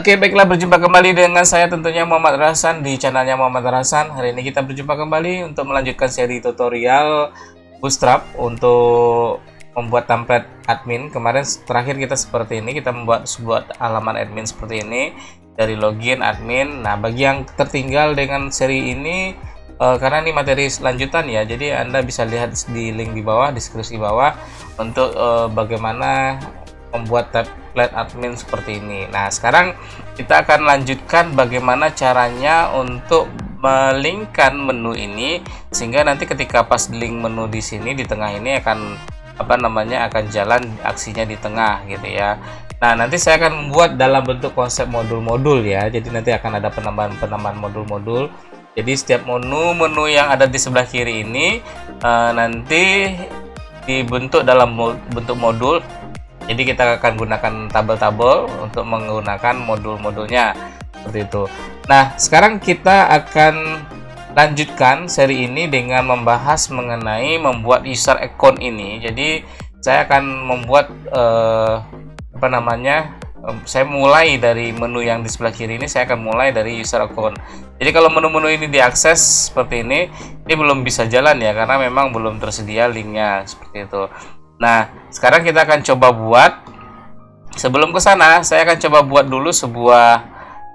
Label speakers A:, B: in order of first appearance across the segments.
A: Oke, baiklah, berjumpa kembali dengan saya tentunya Muhammad Rasan di channelnya Muhammad Rasan. Hari ini kita berjumpa kembali untuk melanjutkan seri tutorial Bootstrap untuk membuat template admin. Kemarin terakhir kita seperti ini, kita membuat sebuah halaman admin seperti ini dari login admin. Nah, bagi yang tertinggal dengan seri ini, karena ini materi lanjutan ya, jadi Anda bisa lihat di link di bawah, deskripsi bawah untuk bagaimana membuat template admin seperti ini. Nah, sekarang kita akan lanjutkan bagaimana caranya untuk melingkan menu ini sehingga nanti ketika pas link menu di sini di tengah ini akan akan jalan aksinya di tengah gitu ya. Nah, nanti saya akan membuat dalam bentuk konsep modul-modul ya. Jadi nanti akan ada penambahan modul-modul. Jadi setiap menu yang ada di sebelah kiri ini nanti dibentuk dalam bentuk modul. Jadi kita akan gunakan tabel-tabel untuk menggunakan modul-modulnya seperti itu. Nah, sekarang kita akan lanjutkan seri ini dengan membahas mengenai membuat user account ini. Jadi saya akan membuat saya mulai dari menu yang di sebelah kiri ini. Saya akan mulai dari user account. Jadi kalau menu-menu ini diakses seperti ini belum bisa jalan ya, karena memang belum tersedia linknya seperti itu. Nah, sekarang kita akan coba buat. Sebelum ke sana, saya akan coba buat dulu sebuah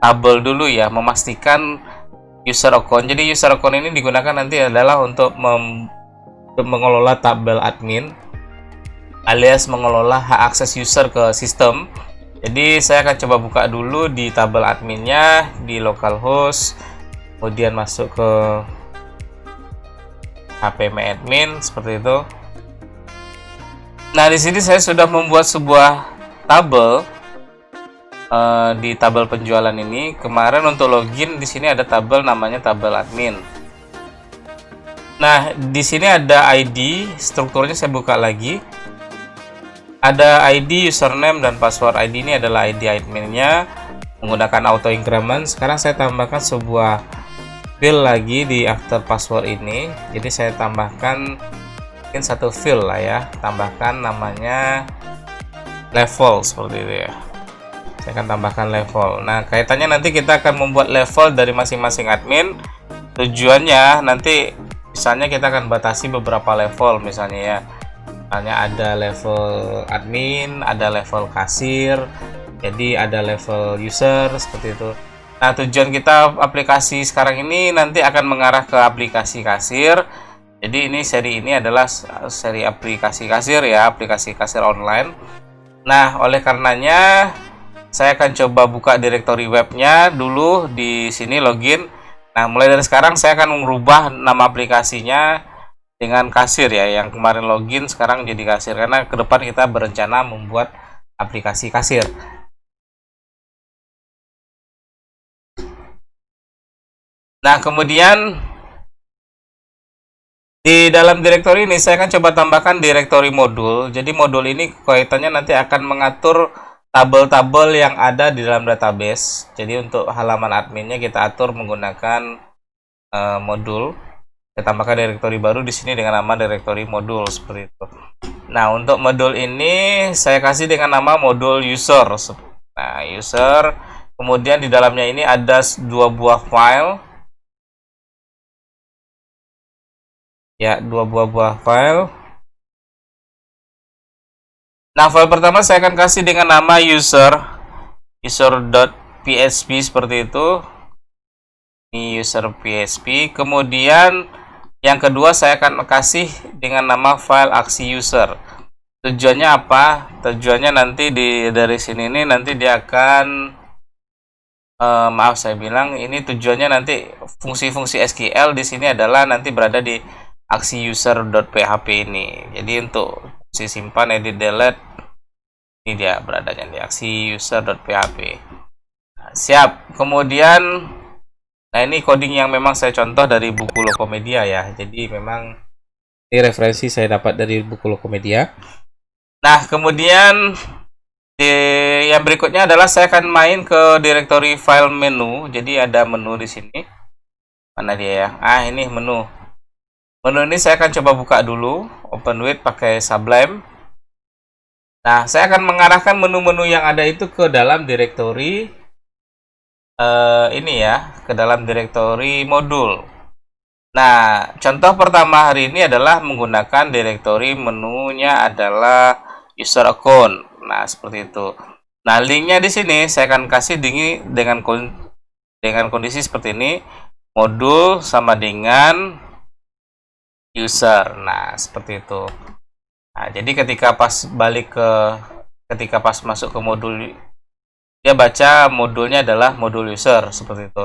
A: tabel dulu ya, memastikan user account. Jadi user account ini digunakan nanti adalah untuk mengelola tabel admin, alias mengelola hak akses user ke sistem. Jadi saya akan coba buka dulu di tabel adminnya di localhost, kemudian masuk ke hpMyAdmin seperti itu. Nah, di sini saya sudah membuat sebuah tabel di tabel penjualan ini. Kemarin untuk login di sini ada tabel namanya tabel admin. Nah, di sini ada ID, strukturnya saya buka lagi. Ada ID, username dan password. ID ini adalah ID adminnya menggunakan auto increment. Sekarang saya tambahkan sebuah field lagi di after password ini. Jadi saya tambahkan satu field lah ya, tambahkan namanya level seperti itu ya. Saya akan tambahkan level. Nah, kaitannya nanti kita akan membuat level dari masing-masing admin. Tujuannya nanti misalnya kita akan batasi beberapa level misalnya ya. Misalnya ada level admin, ada level kasir, jadi ada level user seperti itu. Nah, tujuan kita aplikasi sekarang ini nanti akan mengarah ke aplikasi kasir. Jadi ini seri ini adalah seri aplikasi kasir ya, aplikasi kasir online. Nah, oleh karenanya saya akan coba buka direktori webnya dulu di sini login. Nah, mulai dari sekarang saya akan merubah nama aplikasinya dengan kasir ya. Yang kemarin login sekarang jadi kasir karena ke depan kita berencana membuat aplikasi kasir. Nah, kemudian di dalam direktori ini saya akan coba tambahkan direktori modul. Jadi modul ini kaitannya nanti akan mengatur tabel-tabel yang ada di dalam database. Jadi untuk halaman adminnya kita atur menggunakan modul. Saya tambahkan direktori baru di sini dengan nama direktori modul seperti itu. Nah, untuk modul ini saya kasih dengan nama modul user. Nah, user. Kemudian di dalamnya ini ada dua buah file. Ya, dua buah file. Nah, file pertama saya akan kasih dengan nama user.php seperti itu. Ini user.php. Kemudian yang kedua saya akan kasih dengan nama file aksi user. Tujuannya apa? Tujuannya nanti dari sini ini nanti dia akan maaf saya bilang ini tujuannya nanti fungsi-fungsi SQL di sini adalah nanti berada di aksi user.php ini. Jadi untuk fungsi simpan, edit, delete ini dia beradanya di aksi user.php. Nah, siap. Kemudian nah, ini coding yang memang saya contoh dari buku Lokomedia ya. Jadi memang ini referensi saya dapat dari buku Lokomedia. Nah, kemudian yang berikutnya adalah saya akan main ke direktori file menu. Jadi ada menu di sini. Mana dia ya? Ah, ini menu. Menu ini saya akan coba buka dulu, open with pakai Sublime. Nah, saya akan mengarahkan menu-menu yang ada itu ke dalam direktori ini ya, ke dalam direktori modul. Nah, contoh pertama hari ini adalah menggunakan direktori menunya adalah user account. Nah, seperti itu. Nah, linknya di sini saya akan kasih dengan kondisi seperti ini, modul sama dengan user. Nah, seperti itu. Nah, jadi ketika pas masuk ke modul, dia baca modulnya adalah modul user seperti itu.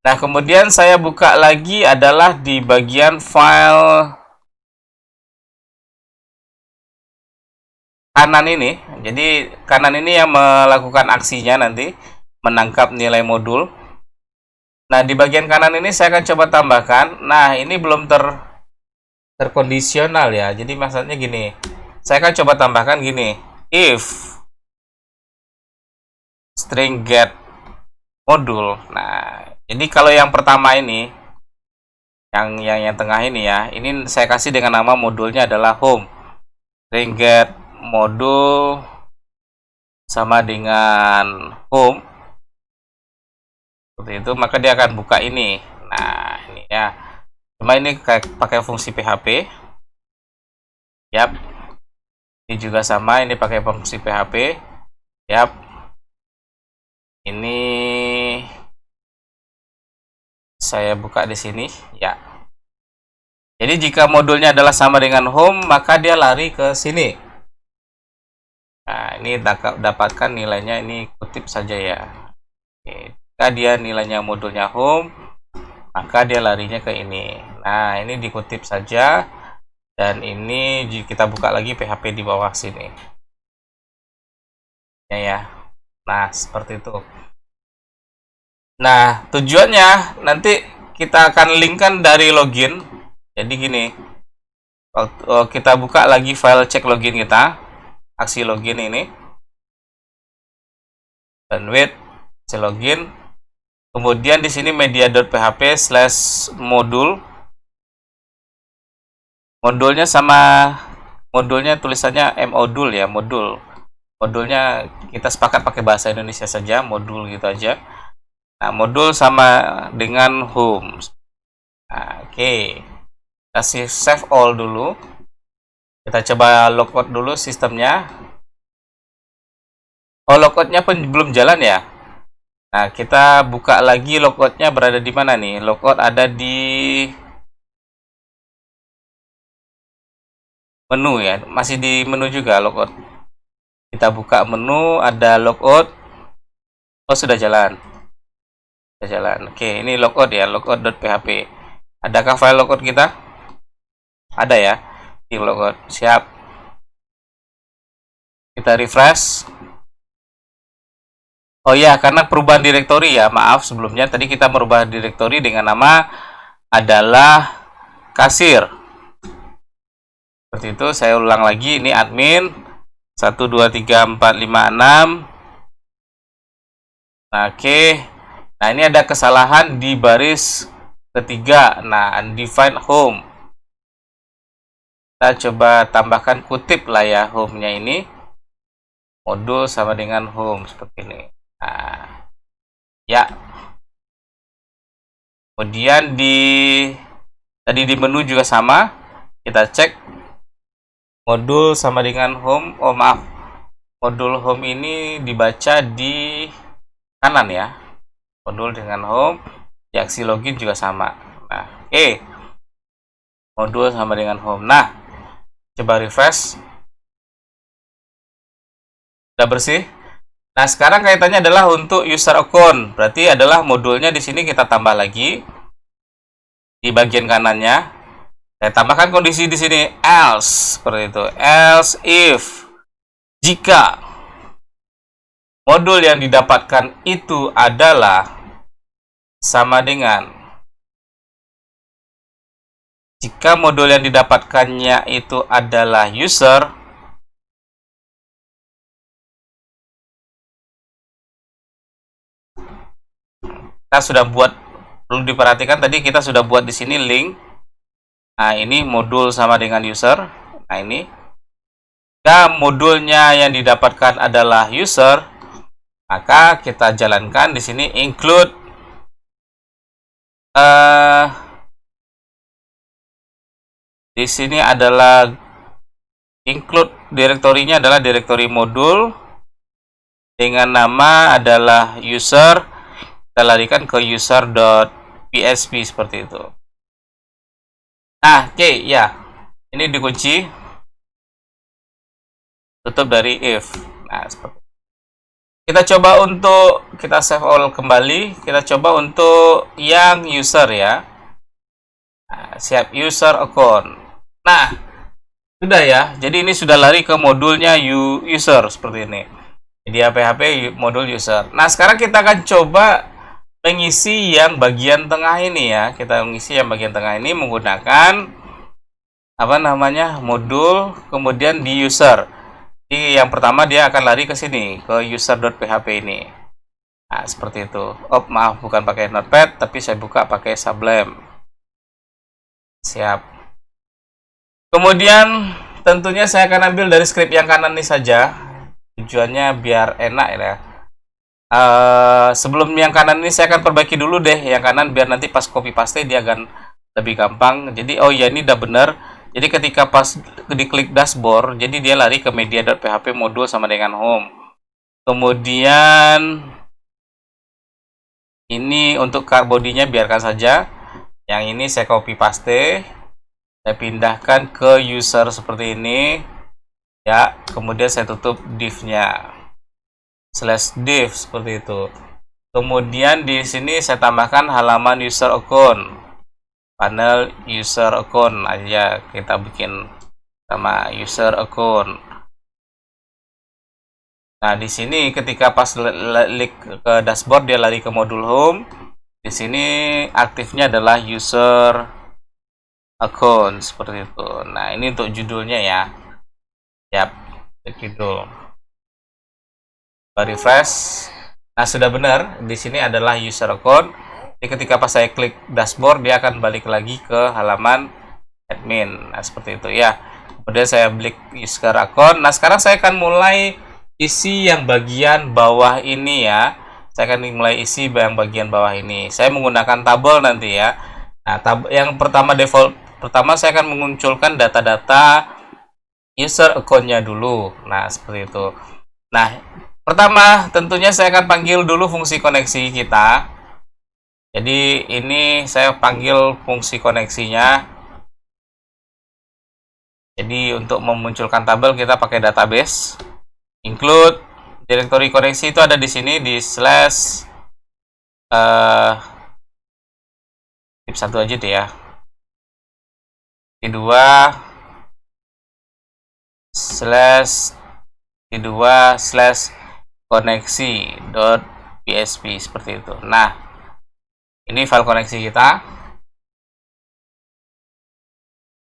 A: Nah, kemudian saya buka lagi adalah di bagian file kanan ini. Jadi kanan ini yang melakukan aksinya nanti menangkap nilai modul. Nah, di bagian kanan ini saya akan coba tambahkan. Nah, ini belum terkondisional ya. Jadi maksudnya gini. Saya akan coba tambahkan gini. If string get modul. Nah, jadi kalau yang pertama ini, yang tengah ini ya, ini saya kasih dengan nama modulnya adalah home. String get modul sama dengan home. Seperti itu, maka dia akan buka ini. Nah, ini ya. Cuma ini pakai fungsi PHP. Yap. Ini juga sama, ini pakai fungsi PHP. Yap. Ini saya buka di sini, ya. Jadi jika modulnya adalah sama dengan home, maka dia lari ke sini. Nah, ini dapatkan nilainya, ini kutip saja ya. Oke. Jika dia nilainya modulnya home, maka dia larinya ke ini. Nah, ini dikutip saja. Dan ini kita buka lagi PHP di bawah sini. Ya. Nah, seperti itu. Nah, tujuannya nanti kita akan linkkan dari login. Jadi gini, kita buka lagi file cek login kita, aksi login ini, dan wait, aksi login. Kemudian di sini media.php/modul. Modulnya sama modulnya tulisannya modul ya, modul. Modulnya kita sepakat pakai bahasa Indonesia saja, modul gitu aja. Nah, modul sama dengan home. Nah, oke. Kasih save all dulu. Kita coba logout dulu sistemnya. Oh, logoutnya pun belum jalan ya. Nah, kita buka lagi logoutnya berada di mana nih? Logout ada di menu ya, masih di menu juga logout. Kita buka menu, ada logout. Oh, sudah jalan. Oke, ini logout ya, logout.php. Adakah file logout kita? Ada ya, di logout. Siap. Kita refresh. Oh ya, karena perubahan direktori ya, maaf sebelumnya tadi kita merubah direktori dengan nama adalah kasir. Seperti itu, saya ulang lagi, ini admin 1 2 3 4 5 6. Nah, oke. Nah, ini ada kesalahan di baris ketiga. Nah, undefined home. Kita coba tambahkan kutip lah ya, home-nya ini. Modul sama dengan home seperti ini. Nah, ya. Kemudian tadi di menu juga sama. Kita cek modul sama dengan home. Oh, maaf. Modul home ini dibaca di kanan ya. Modul dengan home, di aksi login juga sama. Nah, oke. Modul sama dengan home. Nah, coba refresh. Sudah bersih. Nah, sekarang kaitannya adalah untuk user account. Berarti adalah modulnya di sini kita tambah lagi di bagian kanannya. Saya tambahkan kondisi di sini else seperti itu. Else if jika modul yang didapatkan itu adalah sama dengan, jika modul yang didapatkannya itu adalah user, kita sudah buat, perlu diperhatikan tadi kita sudah buat di sini link. Nah, ini modul sama dengan user. Nah, ini. Jika modulnya yang didapatkan adalah user, Maka kita jalankan di sini include di sini adalah include direktorinya adalah direktori modul dengan nama adalah user. Kita larikan ke user.php seperti itu. Nah, oke, ya. Ini dikunci. Tutup dari if. Nah, seperti itu. Kita coba untuk kita save all kembali. Kita coba untuk yang user ya. Nah, siap user account. Nah, sudah ya. Jadi ini sudah lari ke modulnya user seperti ini. Media PHP modul user. Nah, sekarang kita akan coba mengisi yang bagian tengah ini ya. Kita mengisi yang bagian tengah ini menggunakan apa namanya? Modul kemudian di user. Jadi yang pertama dia akan lari ke sini, ke user.php ini. Nah, seperti itu. Oh, maaf, bukan pakai Notepad, tapi saya buka pakai Sublime. Siap. Kemudian tentunya saya akan ambil dari script yang kanan ini saja. Tujuannya biar enak ya. Sebelum yang kanan ini saya akan perbaiki dulu deh yang kanan biar nanti pas copy paste dia akan lebih gampang. Jadi oh ya ini udah bener. Jadi ketika pas diklik dashboard, jadi dia lari ke media.php modul sama dengan home. Kemudian ini untuk car body-nya biarkan saja. Yang ini saya copy paste. Saya pindahkan ke user seperti ini. Ya, kemudian saya tutup div-nya. /div seperti itu. Kemudian di sini saya tambahkan halaman user account. Panel user account aja kita bikin sama user account. Nah, di sini ketika pas klik ke dashboard dia lari ke modul home. Di sini aktifnya adalah user account seperti itu. Nah, ini untuk judulnya ya. Yap, judul. Refresh. Nah, sudah benar. Di sini adalah user account. Jadi ketika pas saya klik dashboard dia akan balik lagi ke halaman admin. Nah, seperti itu ya. Kemudian saya klik user account. Nah, sekarang saya akan mulai isi yang bagian bawah ini ya. Saya akan mulai isi yang bagian bawah ini. Saya menggunakan tabel nanti ya. Nah, yang pertama default pertama saya akan memunculkan data-data user account-nya dulu. Nah, seperti itu. Nah, pertama tentunya saya akan panggil dulu fungsi koneksi kita. Jadi ini saya panggil fungsi koneksinya. Jadi untuk memunculkan tabel kita pakai database. Include direktori koneksi itu ada di sini di slash tip 1 aja deh ya. T2 slash koneksi.php seperti itu. Nah, ini file koneksi kita.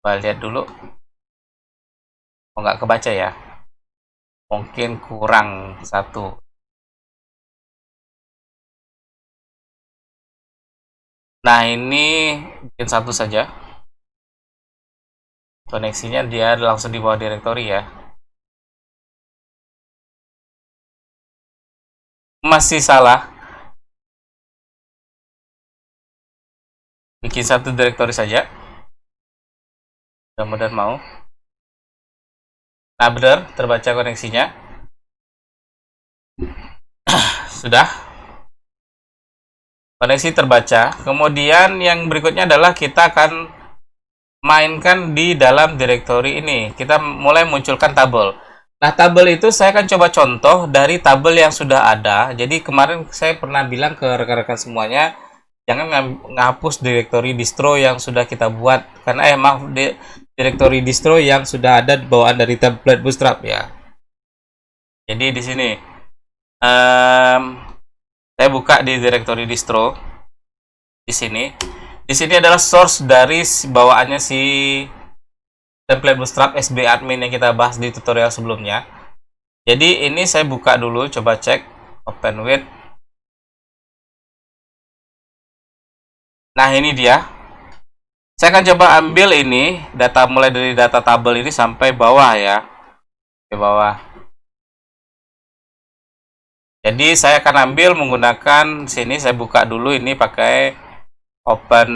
A: Coba lihat dulu. Oh, nggak kebaca ya. Mungkin kurang satu. Nah, ini bikin satu saja. Koneksinya dia langsung di bawah direktori ya. Masih salah. Bikin satu direktori saja. Mudah-mudahan mau. Nah, benar terbaca koneksinya. Sudah. Koneksi terbaca. Kemudian yang berikutnya adalah kita akan mainkan di dalam direktori ini. Kita mulai munculkan tabel. Nah, tabel itu saya akan coba contoh dari tabel yang sudah ada. Jadi kemarin saya pernah bilang ke rekan-rekan semuanya, jangan ngapus direktori distro yang sudah kita buat. Karena maaf, direktori distro yang sudah ada bawaan dari template Bootstrap ya. Jadi di sini saya buka di direktori distro. Di sini adalah source dari bawaannya si template Bootstrap SB admin yang kita bahas di tutorial sebelumnya. Jadi ini saya buka dulu, coba cek open with. Nah, ini dia. Saya akan coba ambil ini data mulai dari data tabel ini sampai bawah ya. Ke bawah. Jadi saya akan ambil menggunakan sini, saya buka dulu ini pakai open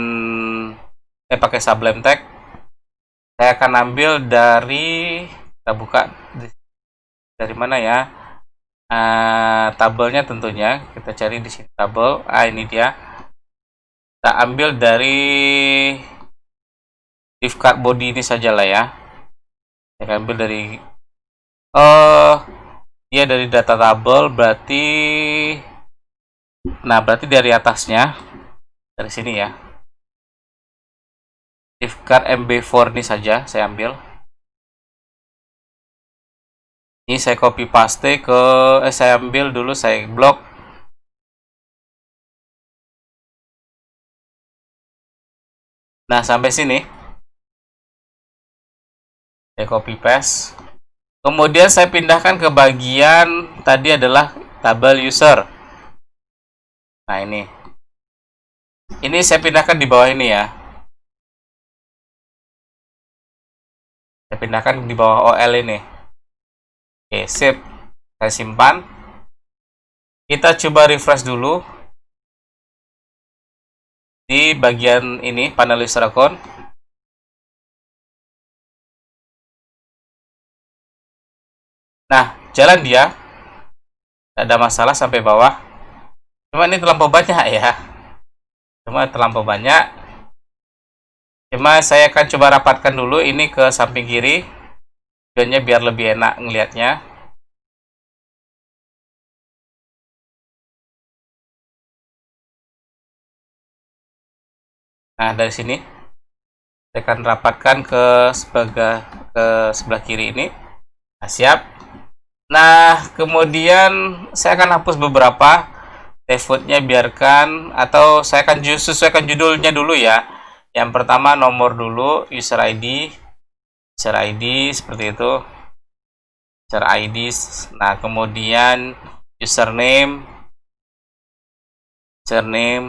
A: pakai Sublime Text. Saya akan ambil dari, kita buka dari mana ya? Tabelnya tentunya kita cari di sini tabel. Ini dia. Kita ambil dari div card body ini saja lah ya. Saya ambil dari ya dari data tabel, berarti berarti dari atasnya, dari sini ya. Div card MB4 ini saja saya ambil. Ini saya copy paste ke saya ambil dulu, saya blok. Nah, sampai sini. Saya copy paste. Kemudian saya pindahkan ke bagian tadi adalah tabel user. Nah, ini. Ini saya pindahkan di bawah ini ya. Saya pindahkan di bawah OL ini. Oke, sip. Saya simpan. Kita coba refresh dulu di bagian ini, panel user account. Nah, jalan dia. Tidak ada masalah sampai bawah. Cuma ini terlampau banyak ya. Cuma saya akan coba rapatkan dulu ini ke samping kiri. Tujuannya biar lebih enak ngelihatnya. Nah, dari sini saya akan rapatkan ke sebelah kiri ini. Nah, siap. Nah, kemudian saya akan hapus beberapa. Defaultnya biarkan, atau saya akan sesuaikan judulnya dulu ya. Yang pertama nomor dulu, user ID seperti itu, user ID. Nah, kemudian username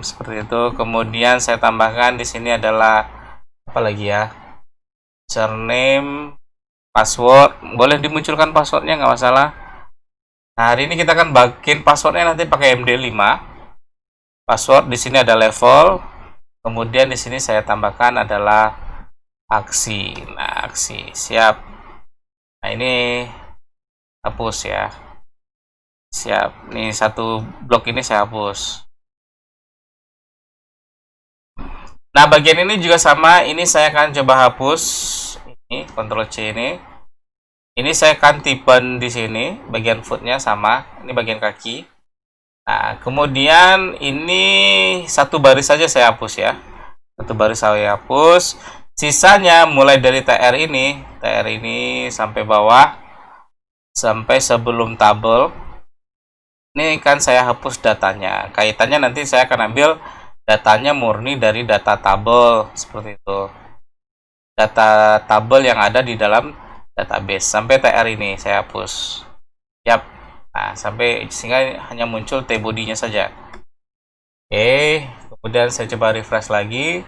A: seperti itu. Kemudian saya tambahkan di sini adalah apa lagi ya, username, password. Boleh dimunculkan passwordnya, nggak masalah. Nah, hari ini kita akan bikin passwordnya nanti pakai MD5. Password di sini ada level. Kemudian di sini saya tambahkan adalah aksi. Nah, aksi siap. Nah, ini hapus ya. Siap. Nih satu blok ini saya hapus. Nah, bagian ini juga sama. Ini saya akan coba hapus. Ini Ctrl C ini. Ini saya akan tipen di sini. Bagian footnya sama. Ini bagian kaki. Nah, kemudian ini satu baris saja saya hapus ya. Satu baris saya hapus. Sisanya mulai dari TR ini sampai bawah, sampai sebelum tabel. Ini kan saya hapus datanya. Kaitannya nanti saya akan ambil datanya murni dari data tabel seperti itu. Data tabel yang ada di dalam database. Sampai TR ini saya hapus. Yap. Nah, sampai sehingga hanya muncul T-body-nya saja. Oke, kemudian saya coba refresh lagi.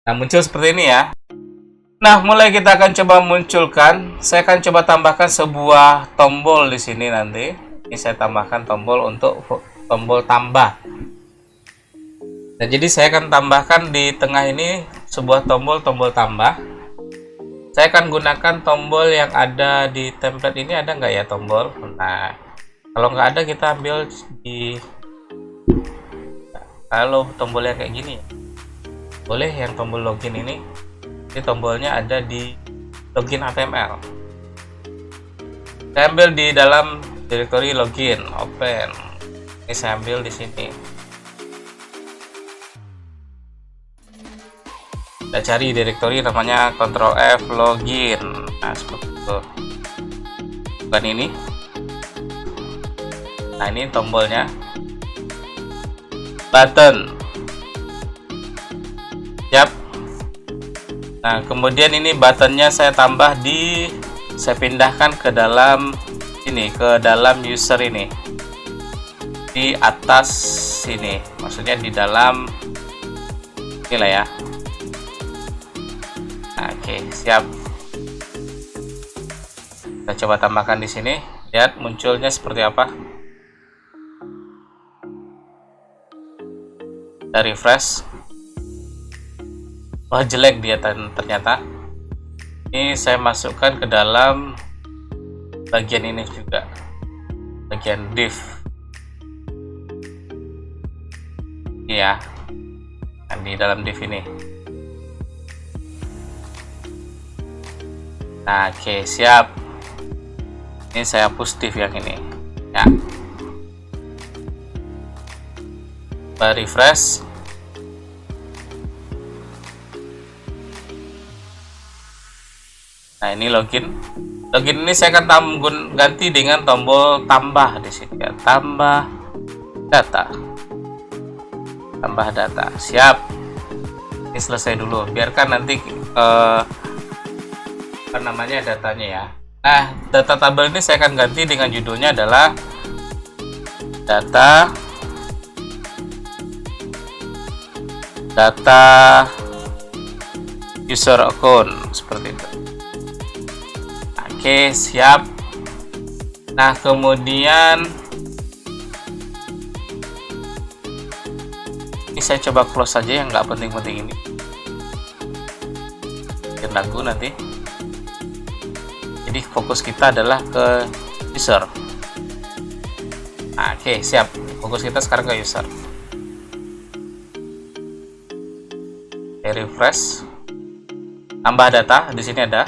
A: Nah, muncul seperti ini ya. Nah, mulai kita akan coba munculkan. Saya akan coba tambahkan sebuah tombol di sini nanti. Ini saya tambahkan tombol untuk tombol tambah. Nah, jadi saya akan tambahkan di tengah ini sebuah tombol tambah. Saya akan gunakan tombol yang ada di template ini. Ada nggak ya tombol? Nah, kalau nggak ada kita ambil di, kalau tombolnya kayak gini ya, boleh yang tombol login ini. Ini tombolnya ada di login HTML. Saya ambil di dalam directory login, open. Ini saya ambil di sini. Kita cari directory namanya Ctrl F login. Nah, seperti itu. Bukan ini. Nah, ini tombolnya. Button. Siap. Nah, kemudian ini buttonnya saya tambah saya pindahkan ke dalam sini, ke dalam user ini. Di atas sini. Maksudnya di dalam inilah ya. Oke, siap. Kita coba tambahkan di sini. Lihat munculnya seperti apa. Kita refresh. Wah, jelek dia ternyata. Ini saya masukkan ke dalam bagian ini juga, bagian div. Ini ya, di dalam div ini. Nah, oke, siap. Ini saya hapus div yang ini ya. Kita refresh. Nah, ini login. Login ini saya akan ganti dengan tombol tambah di sini ya. Tambah data. Tambah data. Siap. Ini selesai dulu. Biarkan nanti apa namanya datanya ya. Nah, data tabel ini saya akan ganti dengan judulnya adalah data user account, seperti itu. Oke, siap. Nah, kemudian ini saya coba close saja yang nggak penting-penting ini. Bikin lagu nanti. Jadi fokus kita adalah ke user. Nah, oke, siap. Fokus kita sekarang ke user. Refresh. Tambah data, di sini ada.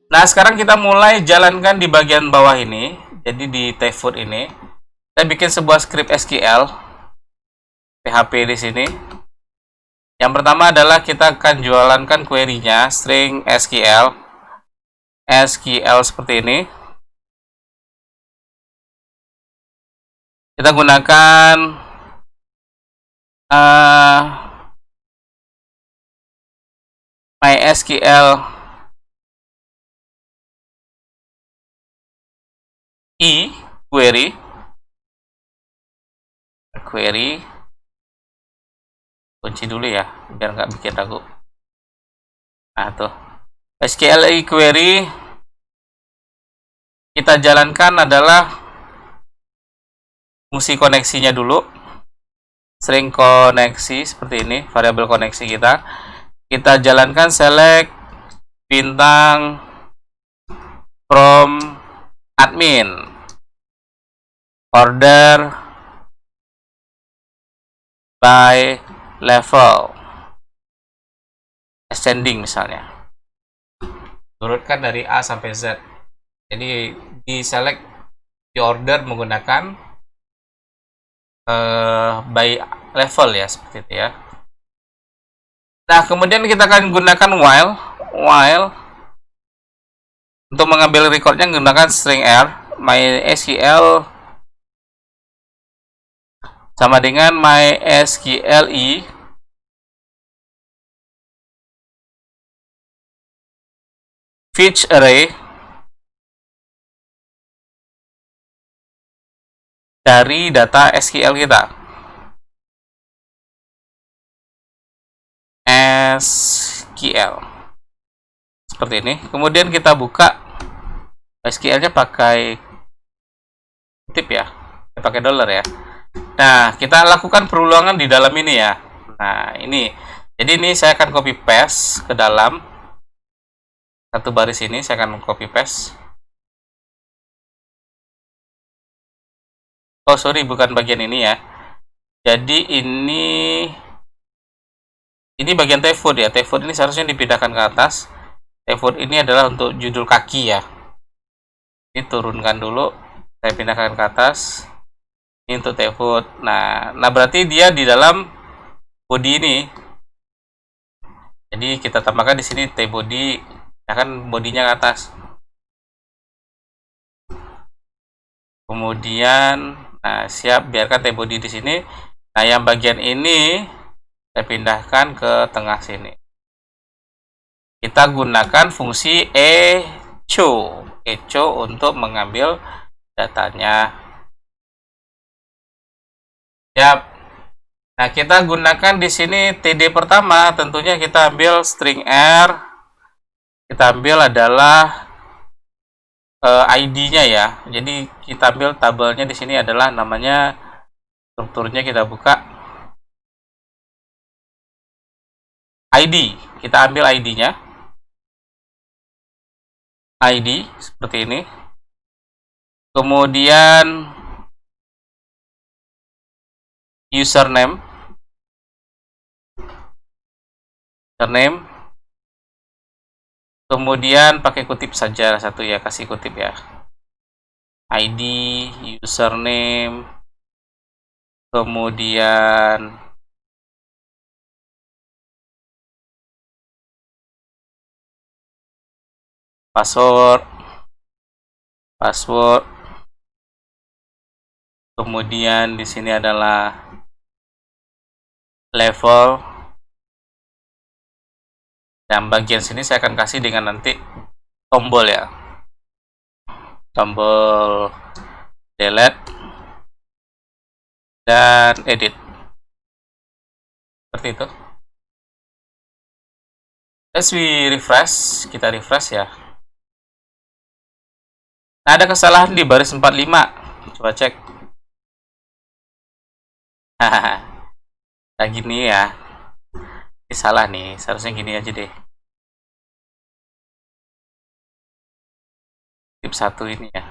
A: Nah, sekarang kita mulai jalankan di bagian bawah ini. Jadi di Tfood ini, saya bikin sebuah script SQL PHP di sini. Yang pertama adalah kita akan jualankan query-nya string SQL seperti ini. Kita gunakan MySQL query kunci dulu ya biar nggak bikin ragu. Nah, tuh SQL query kita jalankan adalah fungsi koneksinya dulu, string koneksi seperti ini, variabel koneksi kita jalankan select bintang from admin, order by level, ascending misalnya, urutkan dari A sampai Z. Jadi di select di order menggunakan by level ya, seperti itu ya. Nah, kemudian kita akan gunakan while untuk mengambil recordnya menggunakan string R. MySQL sama dengan MySQL fetch array dari data SQL kita. SQL seperti ini. Kemudian kita buka SQL-nya pakai tip ya, pakai dollar ya. Nah, kita lakukan perulangan di dalam ini ya. Nah, ini. Jadi ini saya akan copy paste ke dalam satu baris ini, saya akan copy paste. Oh, sorry, bukan bagian ini ya. Jadi ini bagian Tfood ya. Tfood ini seharusnya dipindahkan ke atas. Tfood ini adalah untuk judul kaki ya. Ini turunkan dulu, saya pindahkan ke atas. Ini untuk Tfood. Nah berarti dia di dalam body ini. Jadi kita tambahkan di sini Tbody, akan bodinya ke atas. Kemudian, nah siap, biarkan Tbody di sini. Nah, yang bagian ini saya pindahkan ke tengah sini. Kita gunakan fungsi echo untuk mengambil datanya. Siap. Nah, kita gunakan di sini TD pertama, tentunya kita ambil string R. Kita ambil adalah ID-nya ya. Jadi kita ambil tabelnya di sini adalah namanya, strukturnya kita buka ID. Kita ambil ID-nya. ID seperti ini. Kemudian username. Kemudian pakai kutip saja satu ya, kasih kutip ya. ID, username, kemudian password, kemudian di sini adalah level. Dan bagian sini saya akan kasih dengan nanti tombol ya, tombol delete dan edit, seperti itu. Let's refresh, kita refresh ya. Nah, ada kesalahan di baris 45, coba cek. Nah gini ya, ini salah nih, seharusnya gini aja deh. Tip 1 ini ya,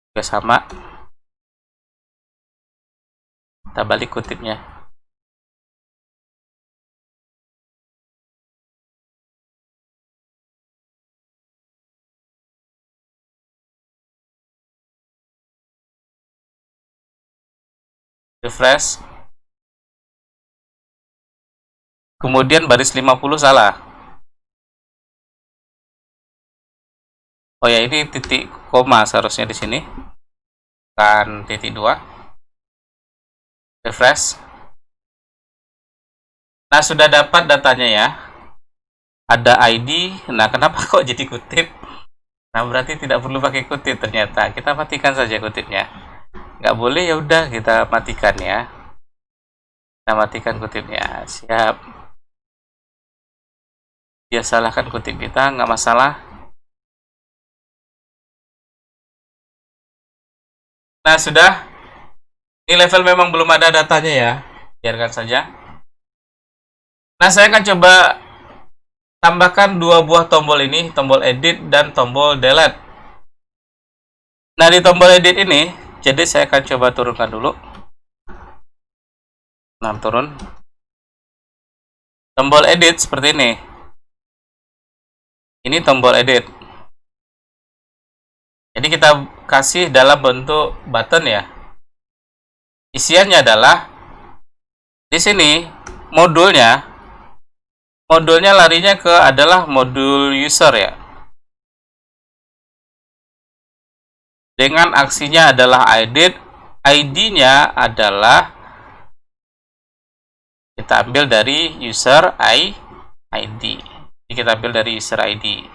A: juga sama. Kita balik kutipnya. Refresh. Kemudian baris 50 salah. Oh ya, ini titik koma seharusnya di sini, kan titik 2. Refresh. Nah, sudah dapat datanya ya. Ada ID. Nah, kenapa kok jadi kutip? Nah, berarti tidak perlu pakai kutip ternyata. Kita matikan saja kutipnya. Nggak boleh, ya udah kita matikan ya. Kita matikan kutipnya. Siap. Dia salahkan kutip kita, nggak masalah. Nah, sudah. Ini level memang belum ada datanya ya. Biarkan saja. Nah, saya akan coba tambahkan dua buah tombol ini, tombol edit dan tombol delete. Nah, di tombol edit ini, jadi saya akan coba turunkan dulu. Nah, turun. Tombol edit seperti ini. Ini tombol edit. Jadi kita kasih dalam bentuk button ya. Isiannya adalah di sini modulnya larinya ke adalah modul user ya. Dengan aksinya adalah edit, ID-nya adalah kita ambil dari user ID. Jadi kita ambil dari user ID,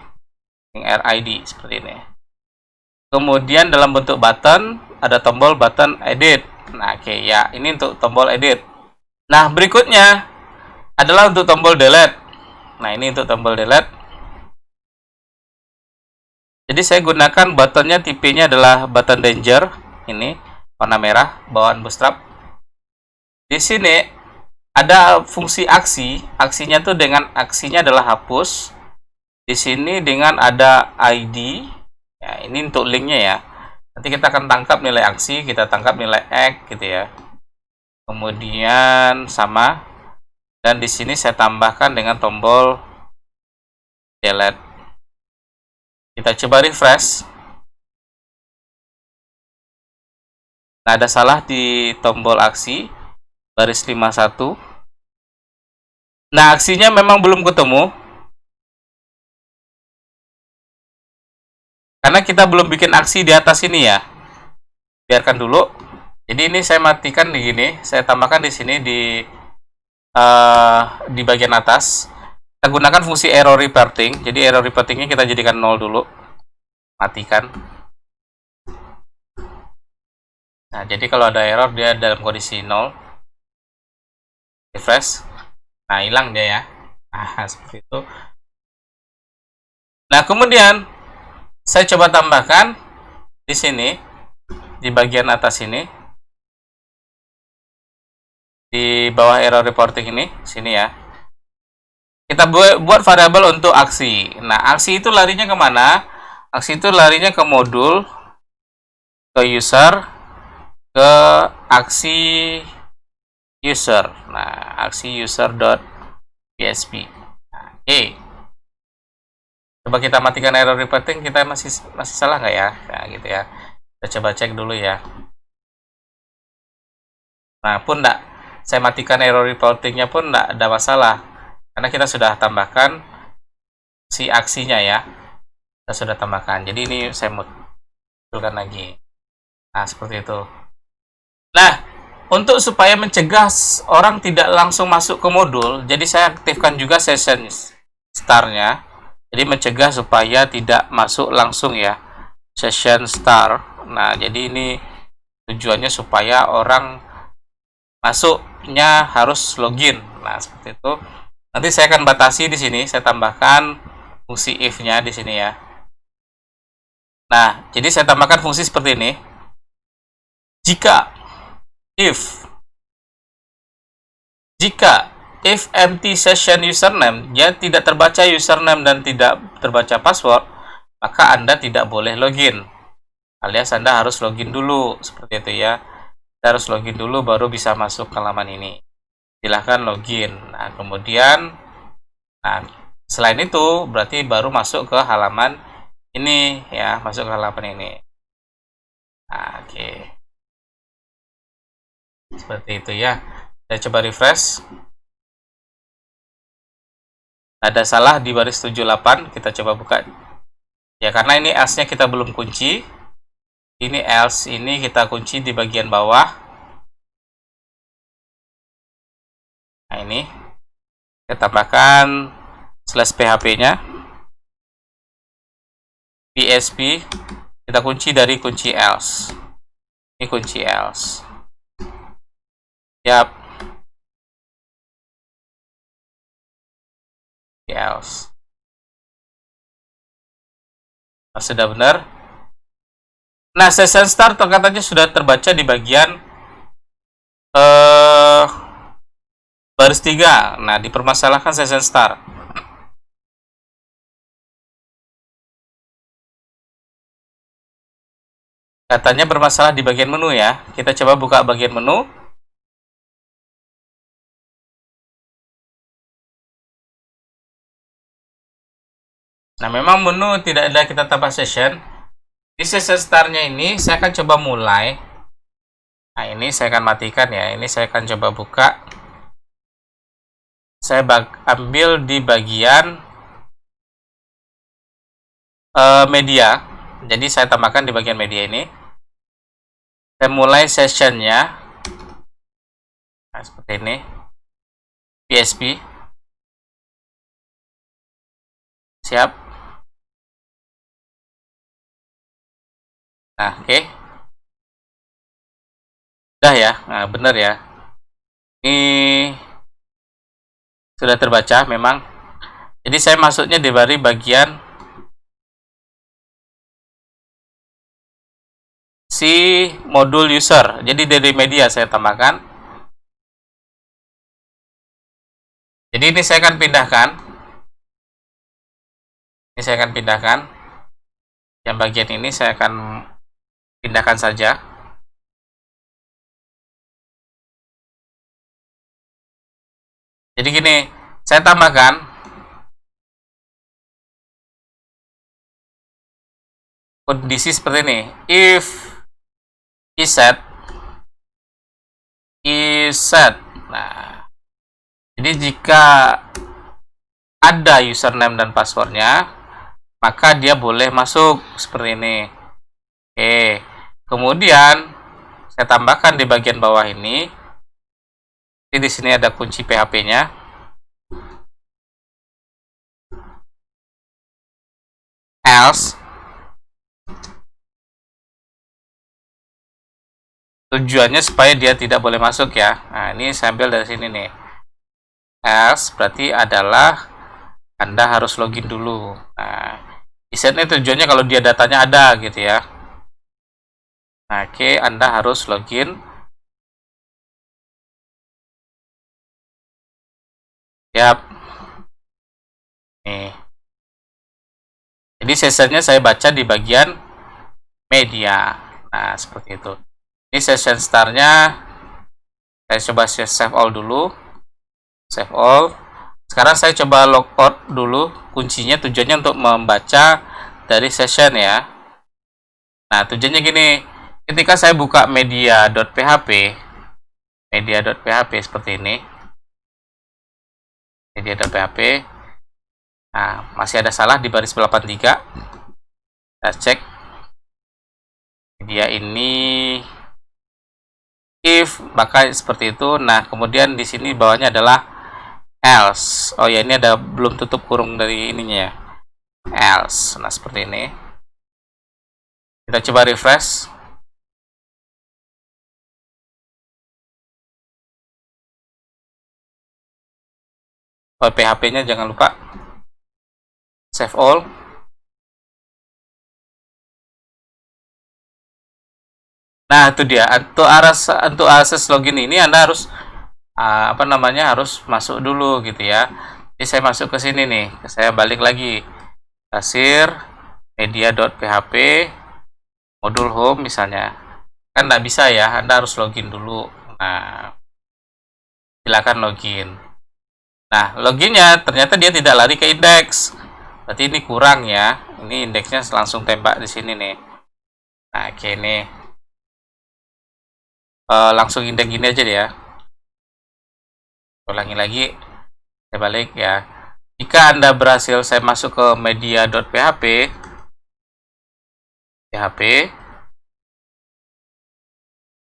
A: yang RID seperti ini. Kemudian dalam bentuk button ada tombol button edit. Nah, oke ya, ini untuk tombol edit. Nah, berikutnya adalah untuk tombol delete. Nah, ini untuk tombol delete. Jadi saya gunakan buttonnya, tipenya adalah button danger. Ini warna merah, bawaan Bootstrap. Di sini ada fungsi aksi. Aksinya tuh dengan aksinya adalah hapus. Di sini dengan ada ID. Ya, ini untuk linknya ya. Nanti kita akan tangkap nilai aksi, kita tangkap nilai X gitu ya. Kemudian sama. Dan di sini saya tambahkan dengan tombol delete. Kita coba refresh. Nah, ada salah di tombol aksi baris 51. Nah, aksinya memang belum ketemu karena kita belum bikin aksi di atas ini ya. Biarkan dulu. Jadi ini saya matikan di gini, saya tambahkan di sini di bagian atas. Kita gunakan fungsi error reporting. Jadi error reportingnya kita jadikan 0 dulu. Matikan. Nah, jadi kalau ada error dia dalam kondisi 0. Refresh. Nah, hilang dia ya. Nah, seperti itu. Nah, kemudian saya coba tambahkan di sini, di bagian atas ini, di bawah error reporting ini, sini ya. Kita buat variabel untuk aksi. Nah, aksi itu larinya kemana? Aksi itu larinya ke modul, ke user, ke aksi user. Nah, aksi user.php. Nah, oke. Coba kita matikan error reporting, kita masih salah nggak ya? Nah, gitu ya. Kita coba cek dulu ya. Nah, pun enggak, saya matikan error reportingnya pun enggak ada masalah. Karena kita sudah tambahkan si aksinya ya. Kita sudah tambahkan. Jadi ini saya munculkan lagi. Nah, seperti itu. Nah, untuk supaya mencegah orang tidak langsung masuk ke modul, jadi saya aktifkan juga session start-nya. Jadi mencegah supaya tidak masuk langsung ya, session start. Nah, jadi ini tujuannya supaya orang masuknya harus login. Nah, seperti itu. Nanti saya akan batasi di sini, saya tambahkan fungsi if-nya di sini ya. Nah, jadi saya tambahkan fungsi seperti ini. Jika empty session username, dia tidak terbaca username dan tidak terbaca password, maka Anda tidak boleh login. Alias Anda harus login dulu, seperti itu ya. Anda harus login dulu baru bisa masuk ke halaman ini. Silahkan login. Nah, kemudian selain itu berarti baru masuk ke halaman ini ya, masuk ke halaman ini. Nah, oke. Seperti itu ya. Saya coba refresh. Ada salah di baris 78, kita coba buka. Ya, karena ini else-nya kita belum kunci. Ini else ini kita kunci di bagian bawah. Nah, ini kita tambahkan /php-nya. PHP kita kunci dari kunci else. Ini kunci else. Siap. Else. Sudah benar. Nah, session start katanya sudah terbaca di bagian baris 3. Nah, dipermasalahkan session start. Katanya bermasalah di bagian menu ya. Kita coba buka bagian menu. Nah, memang menu tidak ada kita tambah session. Di session start-nya ini saya akan coba mulai. Nah, ini saya akan matikan ya. Ini saya akan coba buka. Saya ambil di bagian media. Jadi saya tambahkan di bagian media ini. Saya mulai session-nya. Nah, seperti ini. PHP. Siap. Nah, oke. Udah ya. Nah, benar ya. Ini sudah terbaca memang. Jadi saya masuknya di bagian si modul user. Jadi dari media saya tambahkan. Jadi ini saya akan pindahkan. Ini saya akan pindahkan. Yang bagian ini saya akan pindahkan saja. Jadi gini, saya tambahkan kondisi seperti ini. If is set. Nah, jadi jika ada username dan passwordnya, maka dia boleh masuk seperti ini. Oke. Kemudian saya tambahkan di bagian bawah ini. Jadi di sini ada kunci PHP-nya. Else. Tujuannya supaya dia tidak boleh masuk ya. Nah, ini saya ambil dari sini nih. Else berarti adalah Anda harus login dulu. Nah, Resetnya tujuannya kalau dia datanya ada gitu ya. Nah, oke, Anda harus login. Yap. Nih. Jadi sessionnya saya baca di bagian media. Nah, seperti itu. Ini session startnya saya coba save all dulu. Save all. Sekarang saya coba logout dulu. Kuncinya tujuannya untuk membaca dari session ya. Nah, tujuannya gini. Ketika saya buka media.php seperti ini. Media.php. Nah, masih ada salah di baris 83. Kita cek. Media ini if, maka seperti itu. Nah, kemudian di sini bawahnya adalah else. Oh ya, ini ada belum tutup kurung dari ininya ya. Else. Nah, seperti ini. Kita coba refresh. Oh, PHP-nya jangan lupa. Save all. Nah, itu dia. Untuk akses login ini Anda harus harus masuk dulu gitu ya. Jadi saya masuk ke sini nih. Saya balik lagi. Kasir media.php modul home misalnya. Kan nggak bisa ya, Anda harus login dulu. Nah, silakan login. Nah, loginnya ternyata dia tidak lari ke indeks. Berarti ini kurang ya. Ini indeksnya langsung tembak di sini nih. Nah, oke nih. Langsung indeks gini aja ya. Ulangi lagi. Saya balik ya. Jika Anda berhasil saya masuk ke media.php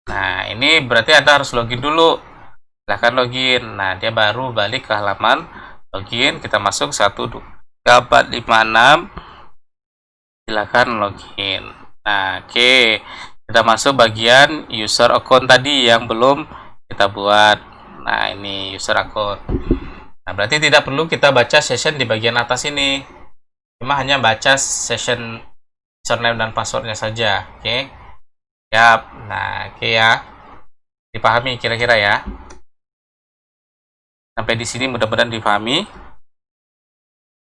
A: nah, ini berarti Anda harus login dulu. Silahkan login. Nah, dia baru balik ke halaman login. Kita masuk 12456. Silahkan login. Nah, oke. Kita masuk bagian user account tadi yang belum kita buat. Nah, ini user account. Nah, berarti tidak perlu kita baca session di bagian atas ini. Cuma hanya baca session username dan passwordnya saja. Oke. Yap. Nah, oke ya. Dipahami kira-kira ya. Sampai di sini mudah-mudahan dipahami.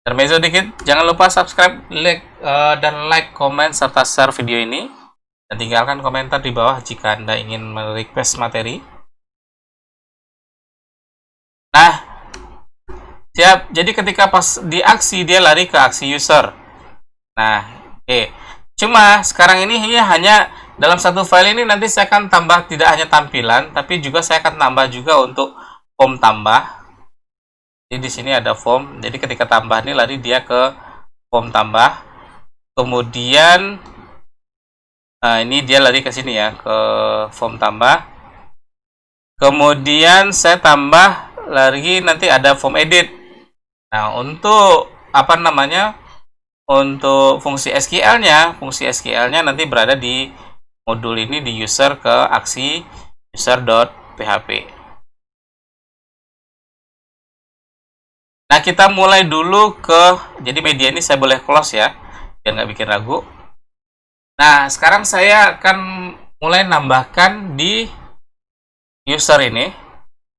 A: Intermezzo dikit, jangan lupa subscribe, dan like, komen, serta share video ini. Dan tinggalkan komentar di bawah jika Anda ingin merequest materi. Nah, siap. Jadi ketika pas di aksi, dia lari ke aksi user. Nah, oke. Cuma sekarang ini hanya dalam satu file ini nanti saya akan tambah tidak hanya tampilan, tapi juga saya akan tambah juga untuk form tambah. Jadi di sini ada form. Jadi ketika tambah ini lari dia ke form tambah. Kemudian ini dia lari ke sini ya, ke form tambah. Kemudian saya tambah lagi nanti ada form edit. Nah, untuk untuk fungsi SQL-nya nanti berada di modul ini di user ke aksi user.php. Nah, kita mulai dulu jadi media ini saya boleh close ya, biar nggak bikin ragu. Nah, sekarang saya akan mulai nambahkan di user ini.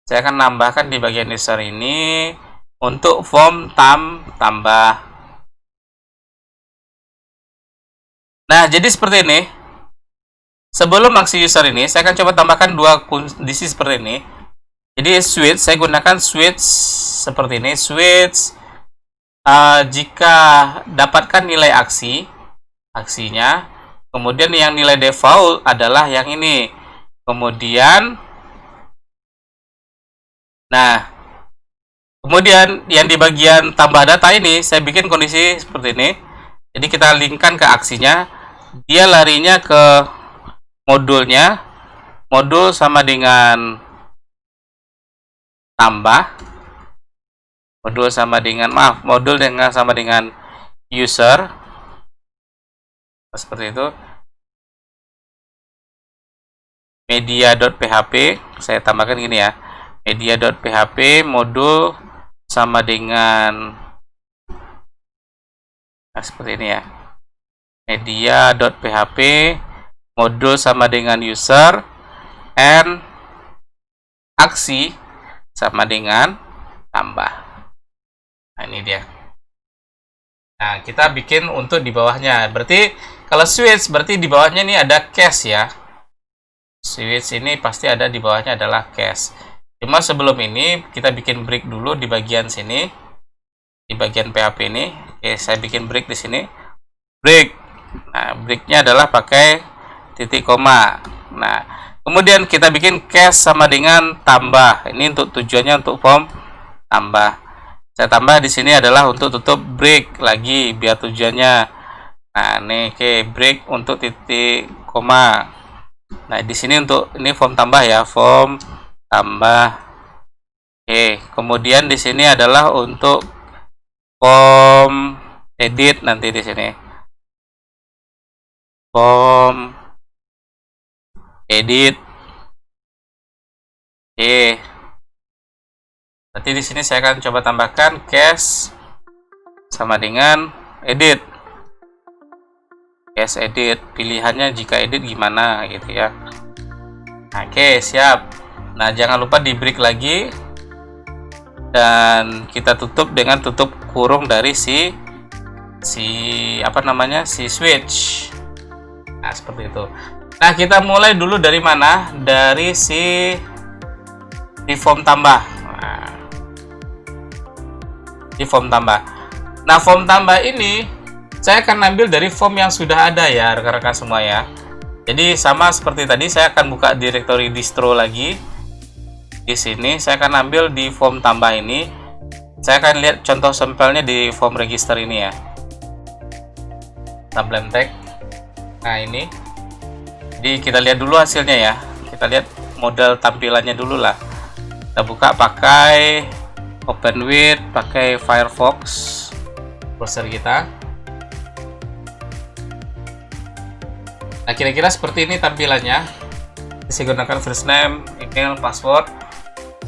A: Saya akan nambahkan di bagian user ini untuk form tambah. Nah, jadi seperti ini. Sebelum aksi user ini, saya akan coba tambahkan dua kondisi seperti ini. Jadi switch, saya gunakan switch seperti ini. Switch jika dapatkan nilai aksinya, kemudian yang nilai default adalah yang ini. Kemudian kemudian yang di bagian tambah data ini saya bikin kondisi seperti ini. Jadi kita linkkan ke aksinya. Dia larinya ke modulnya. Modul sama dengan tambah. Modul sama dengan user. Seperti itu. Media.php saya tambahkan gini ya. Media.php modul sama dengan Nah, seperti ini ya. Media.php, modul sama dengan user, and aksi sama dengan tambah. Nah, ini dia. Nah, kita bikin untuk di bawahnya. Berarti kalau switch, berarti di bawahnya ini ada cache ya. Switch ini pasti ada di bawahnya adalah cache. Cuma sebelum ini kita bikin break dulu di bagian sini. Di bagian PHP ini. Oke, saya bikin break di sini. Break. Nah, breaknya adalah pakai titik koma. Nah, kemudian kita bikin cache sama dengan tambah. Ini untuk tujuannya untuk form tambah. Saya tambah di sini adalah untuk tutup break lagi biar tujuannya. Nah, ini break untuk titik koma. Nah, di sini untuk ini form tambah ya, form tambah. Kemudian di sini adalah untuk form edit nanti di sini. Form edit. Berarti di sini saya akan coba tambahkan cache sama dengan edit. Cache edit, pilihannya jika edit gimana gitu ya. Oke, siap. Nah, jangan lupa di break lagi dan kita tutup dengan tutup kurung dari si switch. Nah, seperti itu. Nah, kita mulai dulu dari mana? Dari si form tambah. Di form tambah. Nah, form tambah ini saya akan ambil dari form yang sudah ada ya, rekan-rekan semua ya. Jadi sama seperti tadi, saya akan buka directory distro lagi. Di sini saya akan ambil di form tambah ini. Saya akan lihat contoh sampelnya di form register ini ya. Sublime Text. Nah, ini. Jadi kita lihat dulu hasilnya ya. Kita lihat model tampilannya dulu lah. Kita buka pakai Open with, pakai Firefox browser kita. Nah, kira-kira seperti ini tampilannya. Saya gunakan first name, email, password.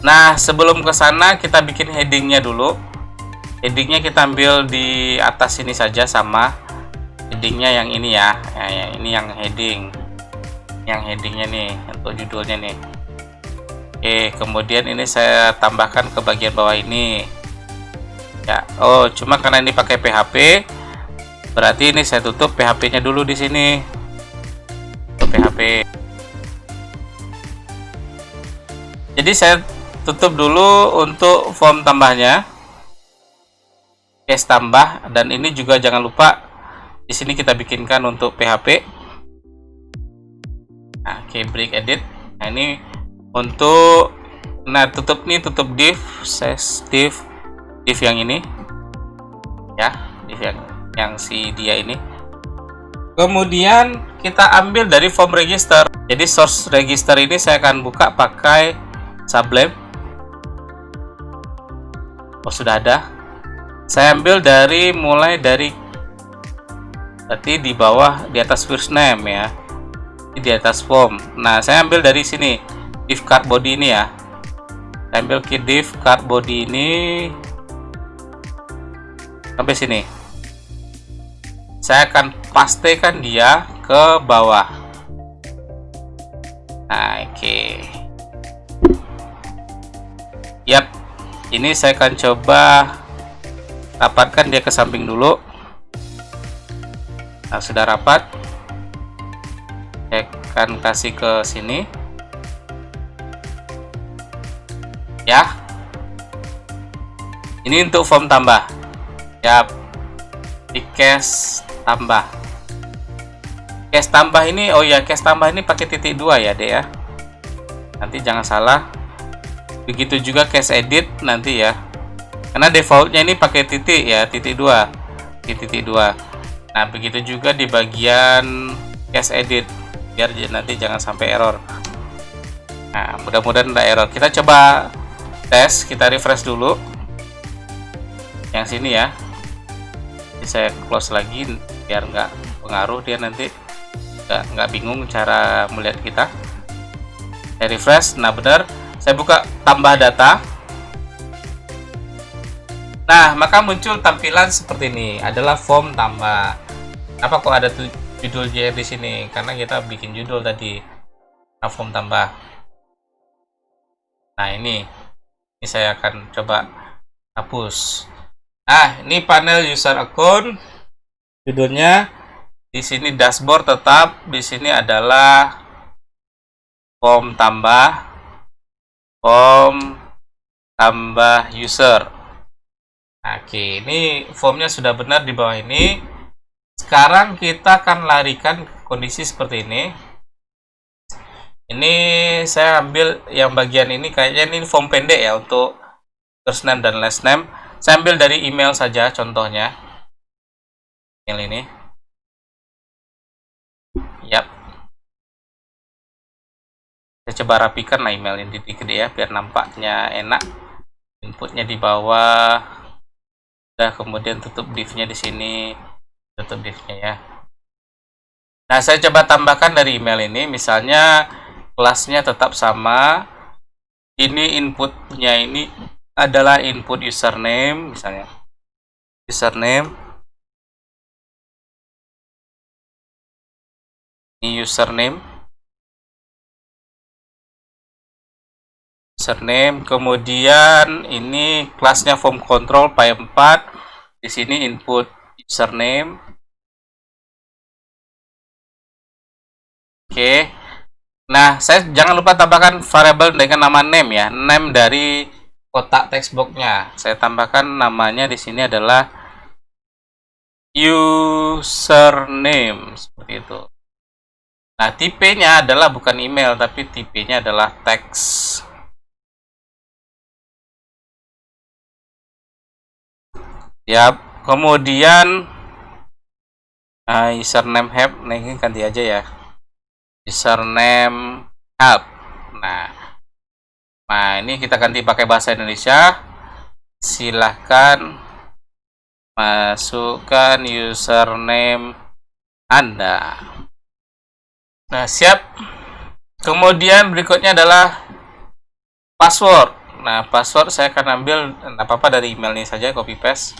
A: Nah, sebelum ke sana kita bikin headingnya dulu. Headingnya kita ambil di atas ini saja sama headingnya yang ini ya. Yang ini yang heading. Yang headingnya nih untuk judulnya nih. Kemudian ini saya tambahkan ke bagian bawah ini ya. Cuma karena ini pakai PHP, berarti ini saya tutup PHP-nya dulu di sini. Tutup PHP. Jadi saya tutup dulu untuk form tambahnya, case tambah, dan ini juga jangan lupa di sini kita bikinkan untuk PHP. Nah, break edit. Nah, ini untuk tutup div, div yang ini ya, div yang si dia ini. Kemudian kita ambil dari form register. Jadi source register ini saya akan buka pakai Sublime. Sudah ada. Saya ambil mulai dari berarti di bawah, di atas first name ya, di atas form. Nah, saya ambil dari sini div card body ini ya. Saya ambil ke div card body ini sampai sini. Saya akan pastekan dia ke bawah. Nah, Yap. Ini saya akan coba rapatkan dia ke samping dulu. Nah, sudah rapat. Saya akan kasih ke sini. Ya, ini untuk form tambah ya, di case tambah. Case tambah ini, case tambah ini pakai titik 2 ya deh ya, nanti jangan salah. Begitu juga case edit nanti ya, karena defaultnya ini pakai titik ya, titik 2. Nah, begitu juga di bagian case edit, biar nanti jangan sampai error. Nah, mudah-mudahan tidak error. Kita coba tes, kita refresh dulu yang sini ya. Jadi saya close lagi biar nggak pengaruh, dia nanti nggak bingung cara melihat kita. Saya refresh. Nah, benar, saya buka tambah data. Nah, maka muncul tampilan seperti ini, adalah form tambah. Apa kok ada judulnya di sini? Karena kita bikin judul tadi, form tambah. Nah, ini saya akan coba hapus. Nah, ini panel user account. Judulnya di sini dashboard tetap, di sini adalah form tambah user. Oke, ini formnya sudah benar di bawah ini. Sekarang kita akan larikan kondisi seperti ini. Ini saya ambil yang bagian ini, kayaknya ini form pendek ya untuk first name dan last name. Saya ambil dari email saja contohnya. Email ini. Yap. Saya coba rapikan lah email ini dikit ya biar nampaknya enak. Inputnya di bawah. Udah, kemudian tutup div-nya di sini. Tutup div-nya ya. Nah, saya coba tambahkan dari email ini, misalnya kelasnya tetap sama. Ini inputnya ini adalah input username, misalnya username. Ini username. Kemudian ini kelasnya form control py4. Di sini input username. Oke. Nah, saya jangan lupa tambahkan variabel dengan nama name ya, name dari kotak textbox-nya. Saya tambahkan namanya di sini adalah username, seperti itu. Nah, tipenya adalah bukan email, tapi tipenya adalah teks. Ya, kemudian username help, nah ini ganti aja ya. Username help. Nah, ini kita ganti pakai bahasa Indonesia. Silahkan masukkan username Anda. Nah, siap. Kemudian berikutnya adalah password. Nah, password saya akan ambil apa-apa dari email ini saja, copy paste.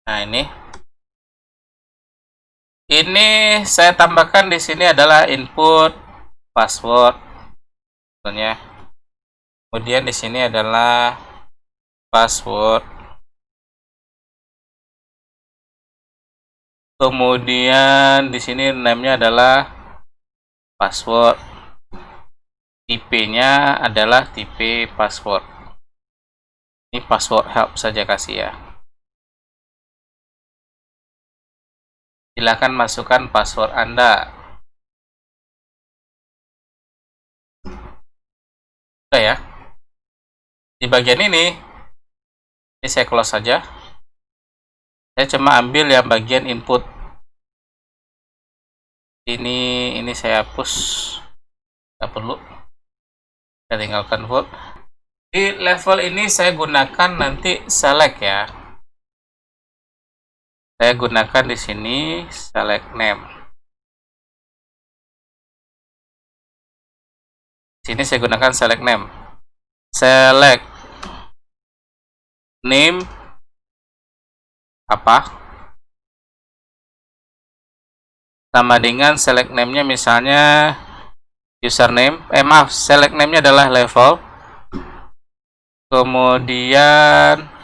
A: Nah, ini saya tambahkan di sini adalah input password. Contohnya. Kemudian di sini adalah password. Kemudian di sini name-nya adalah password. Tipe-nya adalah tipe password. Ini password help saja kasih ya. Silakan masukkan password Anda. Udah ya. Di bagian ini saya close saja. Saya cuma ambil yang bagian input. Ini saya hapus. Tidak perlu. Saya tinggalkan vote. Di level ini saya gunakan nanti select ya. Saya gunakan di sini select name. Di sini saya gunakan select name. Select name apa? Sama dengan select name-nya misalnya username. Maaf, select name-nya adalah level. Kemudian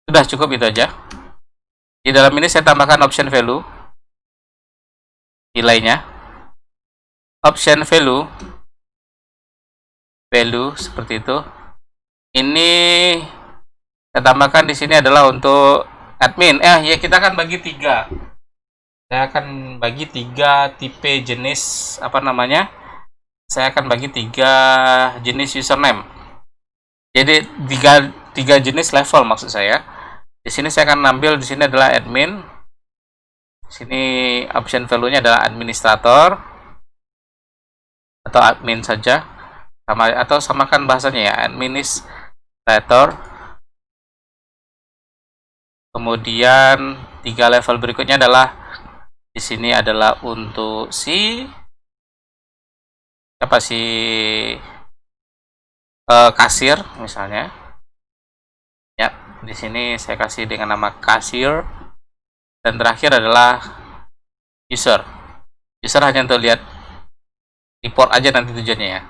A: sudah cukup itu aja. Di dalam ini saya tambahkan option value. Nilainya. Option value seperti itu. Ini saya tambahkan di sini adalah untuk admin. Ya kita akan bagi 3. Saya akan bagi 3 tipe jenis apa namanya? Saya akan bagi 3 jenis username. Jadi 3 jenis level maksud saya. Di sini saya akan ambil di sini adalah admin. Di sini option value-nya adalah administrator atau admin saja. Atau samakan bahasanya ya, administrator. Kemudian 3 level berikutnya adalah di sini adalah untuk si Apa sih kasir misalnya. Ya, di sini saya kasih dengan nama kasir. Dan terakhir adalah user. User hanya untuk lihat report aja nanti tujuannya ya.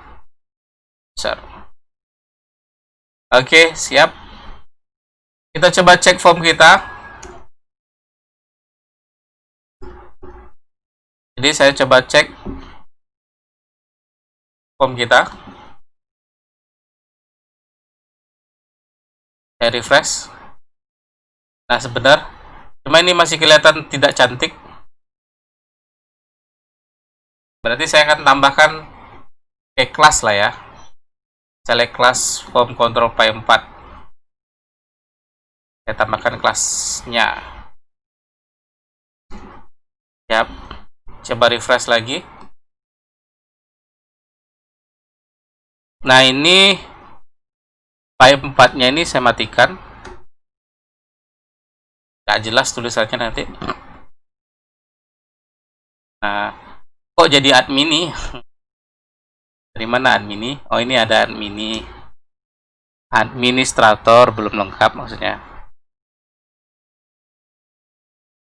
A: User. Oke, siap. Kita coba cek form kita. Jadi saya coba cek form kita. Saya refresh. Nah, sebentar. Cuma ini masih kelihatan tidak cantik. Berarti saya akan tambahkan ke kelas lah ya. Select class form control P4. Saya tambahkan kelasnya. Siap. Coba refresh lagi. Nah, ini P4-nya ini saya matikan. Nggak jelas tulisannya nanti. Nah, kok jadi admini? Dari mana admini? Oh, ini ada admini. Administrator belum lengkap maksudnya.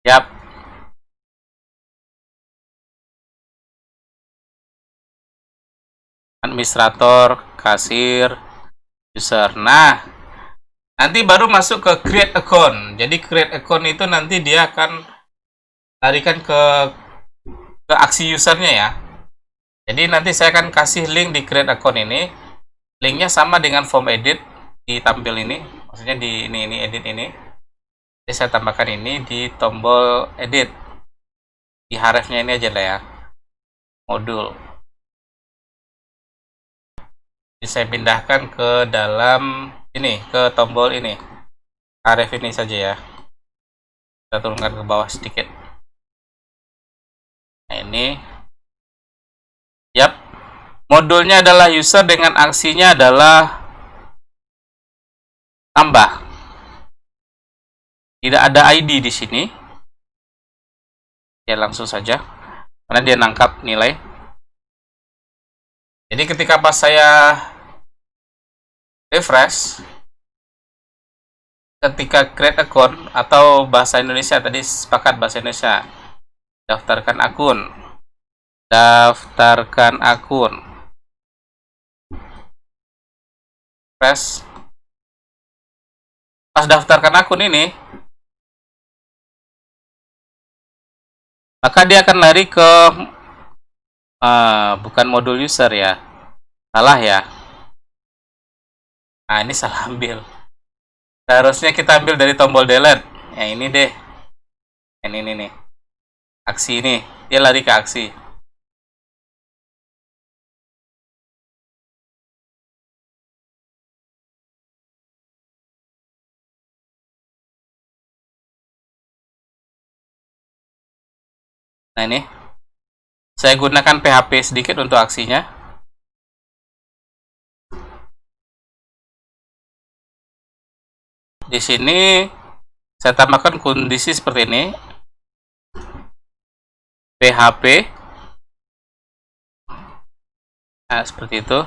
A: Yap. Administrator, kasir, user. Nah, nanti baru masuk ke create account. Jadi create account itu nanti dia akan larikan ke aksi usernya ya. Jadi nanti saya akan kasih link di create account ini. Linknya sama dengan form edit di tampil ini. Maksudnya di ini edit ini. Jadi saya tambahkan ini di tombol edit. Di href-nya ini aja lah ya. Modul. Jadi saya pindahkan ke dalam ini, ke tombol ini. Href ini saja ya. Kita turunkan ke bawah sedikit. Nah, ini. Yap. Modulnya adalah user dengan aksinya adalah tambah. Tidak ada ID di sini. Ya langsung saja. Karena dia nangkap nilai. Jadi ketika pas saya refresh, ketika create account atau bahasa Indonesia tadi sepakat bahasa Indonesia, daftarkan akun, press. Pas daftarkan akun ini, maka dia akan lari ke bukan modul user ya, salah ya. Nah, ini salah ambil. Seharusnya kita ambil dari tombol delete. Ya ini deh. Ini nih. Aksi ini. Dia lari ke aksi. Nah ini. Saya gunakan PHP sedikit untuk aksinya. Di sini saya tambahkan kondisi seperti ini. PHP. Nah, seperti itu.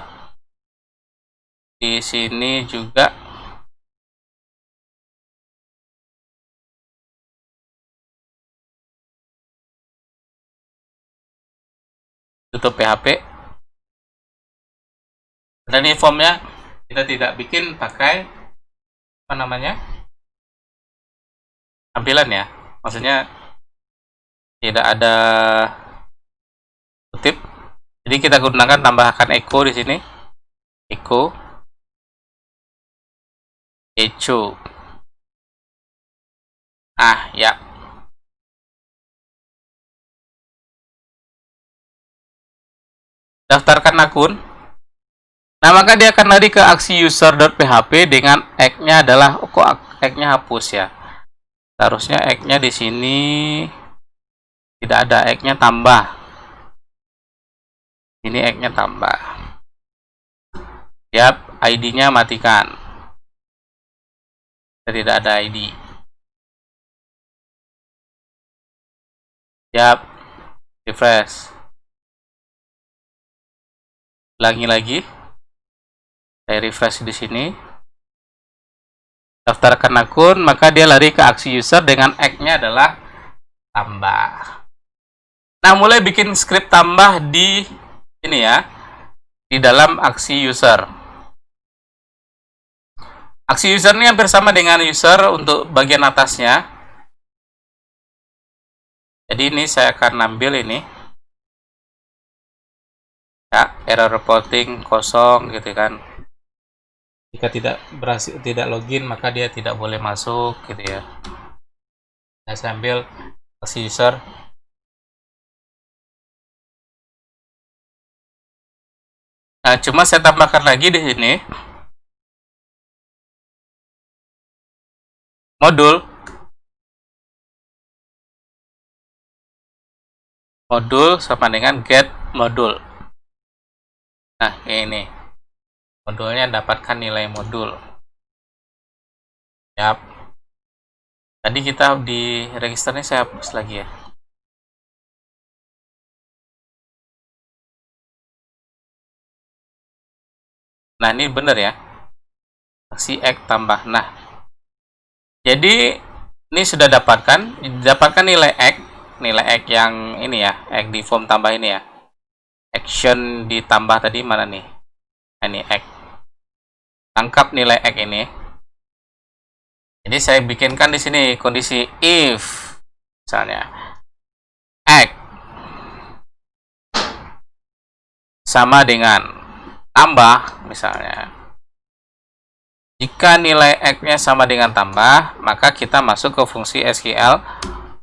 A: Di sini juga tutup PHP. Dan ini formnya kita tidak bikin pakai apa namanya, tampilan ya, maksudnya tidak ada kutip. Jadi kita gunakan tambahkan echo di sini, echo. Ya. Daftarkan akun. Nah, maka dia akan lari ke aksi user.php dengan egg-nya adalah kok egg-nya hapus ya. Seharusnya egg-nya di sini tidak ada, egg-nya tambah. Ini egg-nya tambah. Siap, ID-nya matikan. Tidak ada ID. Siap, refresh.
B: Ulangi lagi. Saya refresh di sini. Daftarkan akun, maka dia lari ke aksi user dengan act-nya adalah tambah. Nah, mulai bikin script tambah di ini ya, di dalam aksi user. Aksi user ini hampir sama dengan user untuk bagian atasnya. Jadi ini saya akan ambil ini. Ya, error reporting kosong gitu kan. Jika tidak login, maka dia tidak boleh masuk gitu ya. Nah, saya ambil aksi user. Nah, cuma saya tambahkan lagi di sini modul sama dengan get modul. Nah, ini modulnya dapatkan nilai modul. Yap. Tadi kita di registernya saya hapus lagi ya. Nah, ini benar ya. Aksi X tambah. Nah, jadi ini sudah dapatkan nilai X yang ini ya, X di form tambah ini ya. Action ditambah tadi mana nih? Ini X. Tangkap nilai X ini. Jadi saya bikinkan di sini kondisi if misalnya X sama dengan tambah misalnya. Jika nilai X-nya sama dengan tambah, maka kita masuk ke fungsi SQL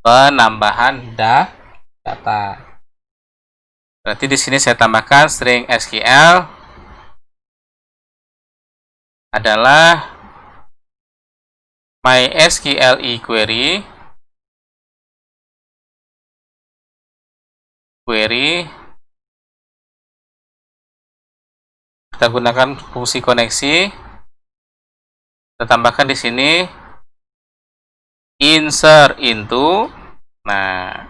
B: penambahan data. Berarti di sini saya tambahkan string SQL adalah MySQL query kita gunakan fungsi koneksi. Kita tambahkan di sini insert into. Nah,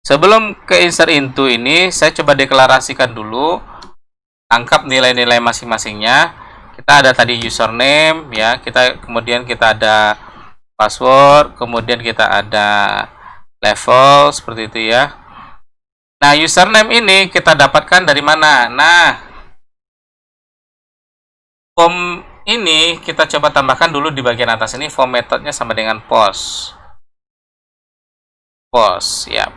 B: sebelum ke insert into ini, saya coba deklarasikan dulu, angkap nilai-nilai masing-masingnya. Kita ada tadi username ya, kemudian kita ada password, kemudian kita ada level seperti itu ya. Nah, username ini kita dapatkan dari mana? Nah, form ini kita coba tambahkan dulu di bagian atas ini. Form metodenya sama dengan post ya.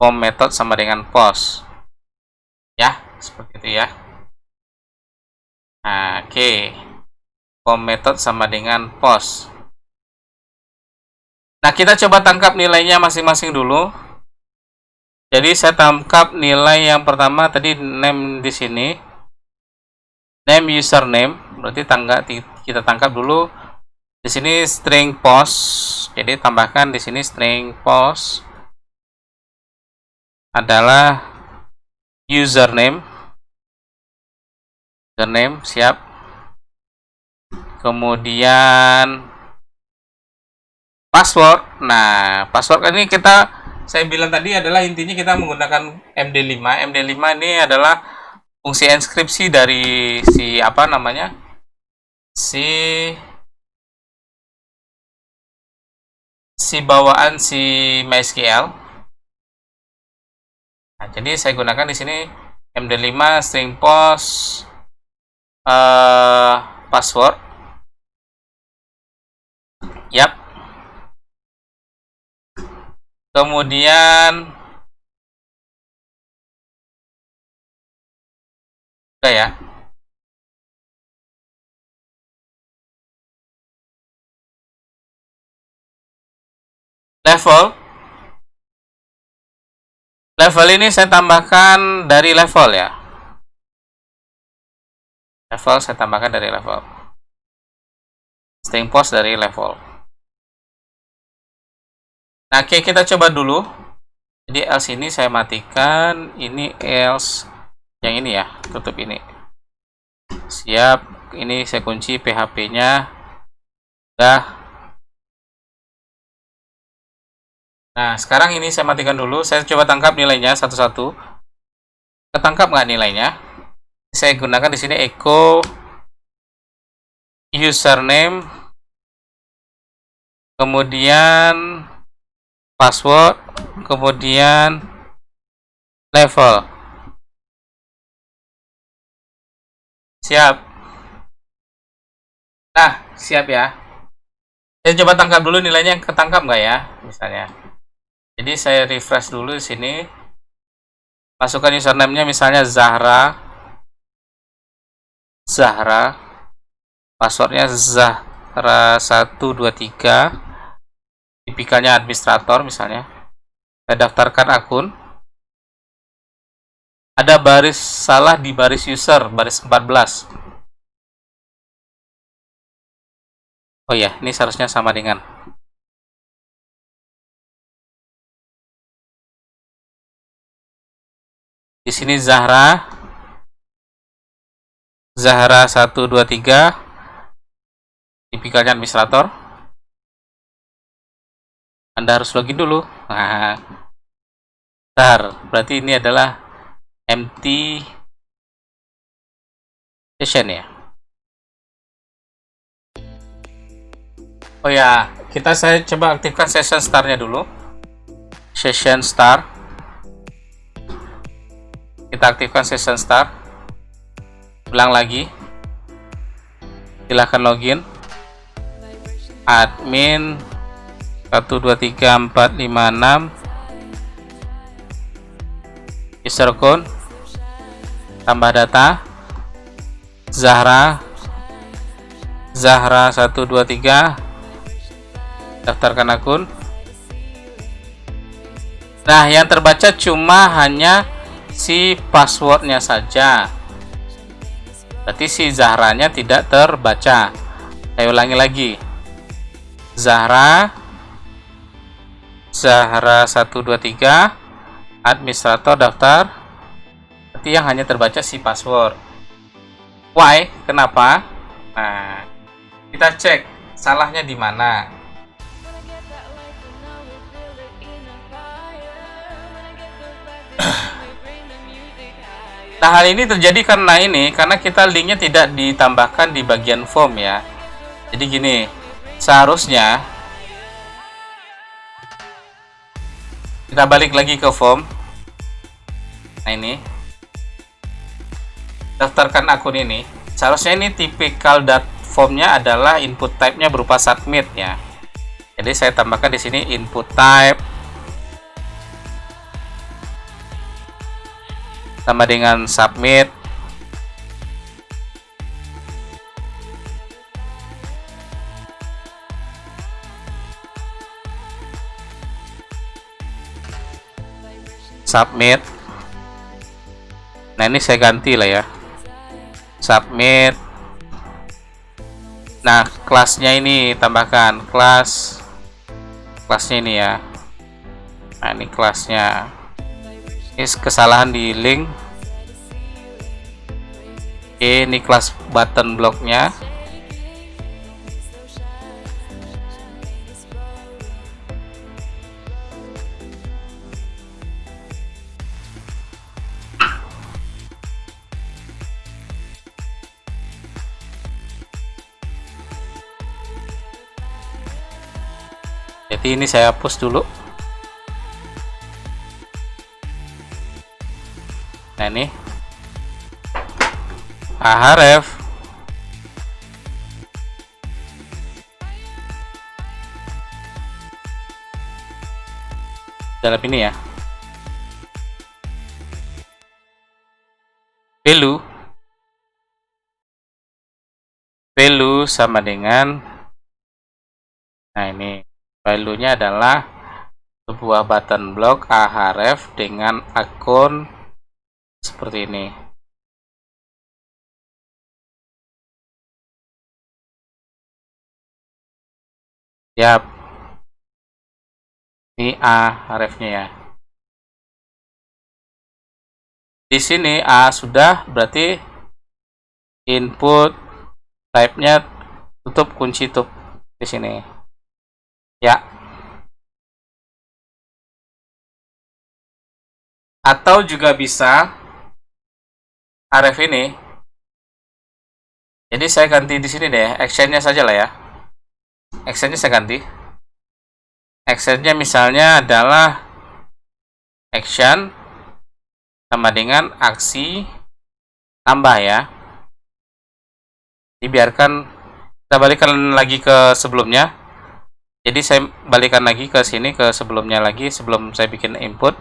B: Form method sama dengan post ya, seperti itu ya. Nah, oke. Form method sama dengan post. Nah, kita coba tangkap nilainya masing-masing dulu. Jadi saya tangkap nilai yang pertama tadi name di sini. Name username, berarti kita tangkap dulu di sini string post. Jadi tambahkan di sini string post adalah username. Siap. Kemudian password. Nah, password ini saya bilang tadi adalah intinya kita menggunakan MD5. MD5 ini adalah fungsi enkripsi dari si bawaan si MySQL. Nah, jadi saya gunakan di sini MD5 string post password. Yap. Kemudian udah ya. Level ini saya tambahkan dari level ya. Saya tambahkan dari level. String post dari level. Nah, oke, kita coba dulu. Jadi else ini saya matikan, ini else yang ini ya, tutup ini. Siap, ini saya kunci PHP-nya. Udah. Nah, sekarang ini saya matikan dulu. Saya coba tangkap nilainya satu-satu. Ketangkap nggak nilainya? Saya gunakan di sini echo username, kemudian password, kemudian level. Siap. Nah, siap ya. Saya coba tangkap dulu nilainya, ketangkap nggak ya, misalnya. Jadi saya refresh dulu di sini. Masukkan username-nya misalnya Zahra. Passwordnya Zahra 123. Tipikalnya administrator misalnya. Saya daftarkan akun. Ada baris salah di baris user, baris 14. Oh ya, ini seharusnya sama dengan. Di sini Zahra 123, tipikalnya administrator. Anda harus login dulu. Nah, berarti ini adalah empty session ya. Oh ya, saya coba aktifkan session start-nya dulu. Session start. Kita aktifkan session start. Ulang lagi. Silahkan login. Admin 123456. User account. Tambah data. Zahra 123. Daftarkan akun. Nah, yang terbaca cuma hanya si passwordnya saja. Berarti si Zahranya tidak terbaca. Saya ulangi lagi. Zahra 123, administrator daftar. Berarti yang hanya terbaca si password. Why? Kenapa? Nah, kita cek salahnya di mana. Nah, hal ini terjadi karena kita linknya tidak ditambahkan di bagian form ya. Jadi gini, seharusnya kita balik lagi ke form. Nah, ini daftarkan akun ini. Seharusnya ini tipikal formnya adalah input type-nya berupa submit ya. Jadi saya tambahkan di sini input type sama dengan submit. Submit. Nah, ini saya ganti lah ya. Submit. Nah, kelasnya ini tambahkan kelasnya ini ya. Nah, ini kelasnya. Ini kesalahan di link. Oke, ini kelas button blocknya. Jadi ini saya hapus dulu. Nah, ini Ahref dalam ini ya. Value sama dengan, nah ini value-nya adalah sebuah button block Ahref dengan akun seperti ini. Yap, ini Ahrefnya ya. Di sini A sudah, berarti input type-nya tutup kunci tutup di sini. Ya. Atau juga bisa href ini. Jadi saya ganti di sini deh, actionnya saja lah ya. Actionnya saya ganti. Actionnya misalnya adalah action sama dengan aksi tambah ya. Dibiarkan, kita balikan lagi ke sebelumnya. Jadi saya balikan lagi ke sini, ke sebelumnya lagi, sebelum saya bikin input.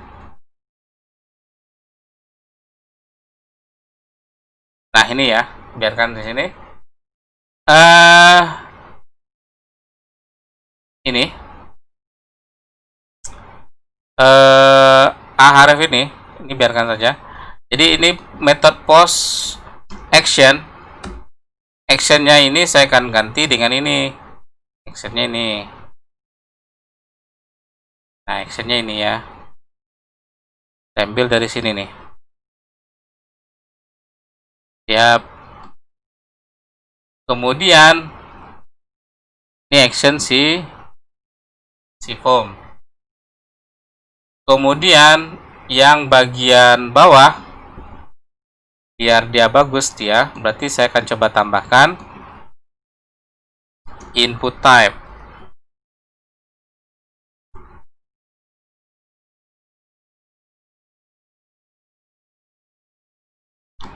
B: Nah ini ya, biarkan di sini. Ini href ini biarkan saja. Jadi ini method post action. Actionnya ini saya akan ganti dengan ini. Actionnya ini. Nah, actionnya ini ya. Saya ambil dari sini nih. Siap. Kemudian ini action si form. Kemudian yang bagian bawah, biar dia bagus dia, berarti saya akan coba tambahkan input type.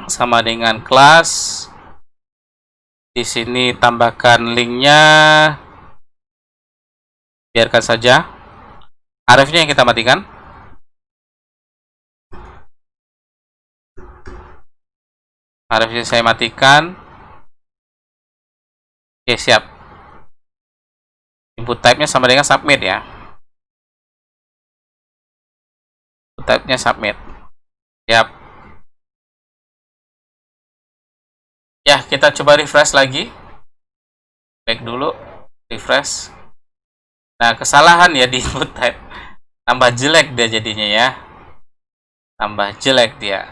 B: Sama dengan kelas. Di sini tambahkan linknya, biarkan saja. Href-nya yang kita matikan. Href-nya saya matikan. Oke, siap. Input type-nya sama dengan submit ya. Input type-nya submit. Siap. Ya, kita coba refresh lagi. Back dulu, refresh. Nah, kesalahan ya di input type. Tambah jelek dia jadinya ya. Tambah jelek dia.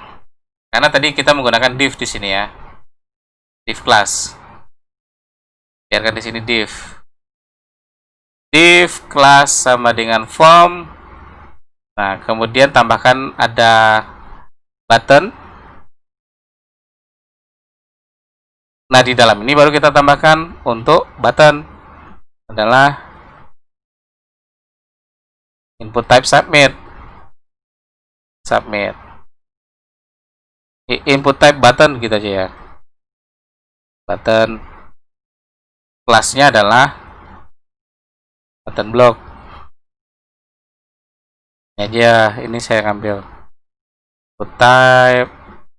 B: Karena tadi kita menggunakan div di sini ya. Div class. Biarkan di sini div. Div class sama dengan form. Nah, kemudian tambahkan ada button. Nah, di dalam ini baru kita tambahkan untuk button adalah input type submit. Submit. Input type button gitu aja ya. Button. Kelasnya adalah button block. Ini aja, ini saya ambil. Input type.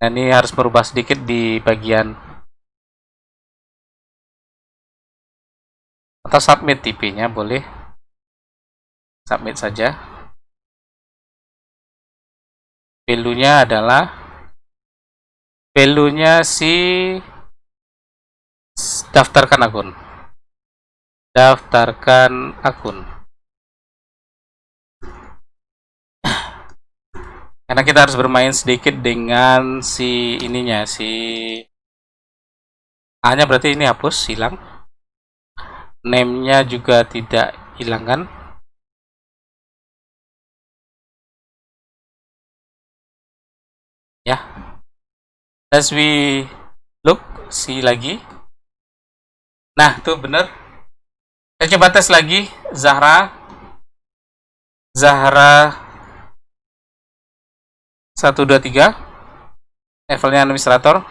B: Nah, ini harus merubah sedikit di bagian atau submit TP-nya boleh. Submit saja. Value-nya adalah value-nya si daftarkan akun. Daftarkan akun. Karena kita harus bermain sedikit dengan si ininya, si A-nya berarti ini hapus, hilang. Name-nya juga tidak hilangkan. Ya. As we look, see lagi. Nah, tuh bener. Saya coba tes lagi. Zahra 123. Levelnya administrator.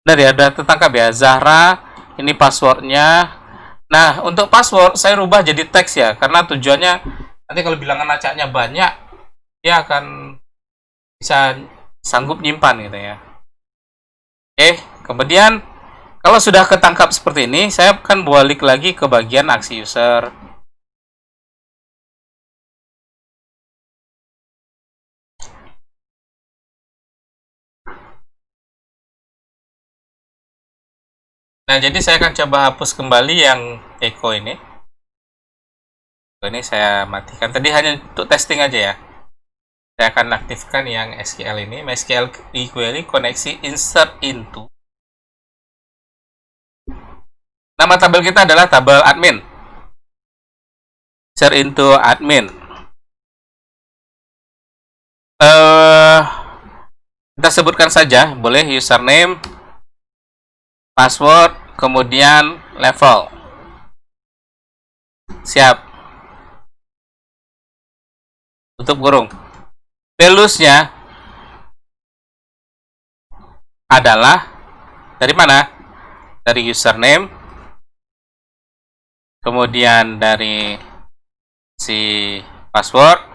B: Benar ya, ada tertangkap ya. Zahra, ini passwordnya. Nah, untuk password saya rubah jadi teks ya, karena tujuannya nanti kalau bilangan acaknya banyak, dia akan bisa sanggup nyimpan gitu ya. Oke, kemudian kalau sudah ketangkap seperti ini, saya akan balik lagi ke bagian aksi user. Nah, jadi saya akan coba hapus kembali yang echo ini. Ini saya matikan. Tadi hanya untuk testing aja ya. Saya akan aktifkan yang SQL ini. MySQL query koneksi insert into. Nama tabel kita adalah tabel admin. Insert into admin. Kita sebutkan saja, boleh username, password, kemudian level. Siap. Tutup kurung. Values-nya adalah dari mana? Dari username, kemudian dari si password,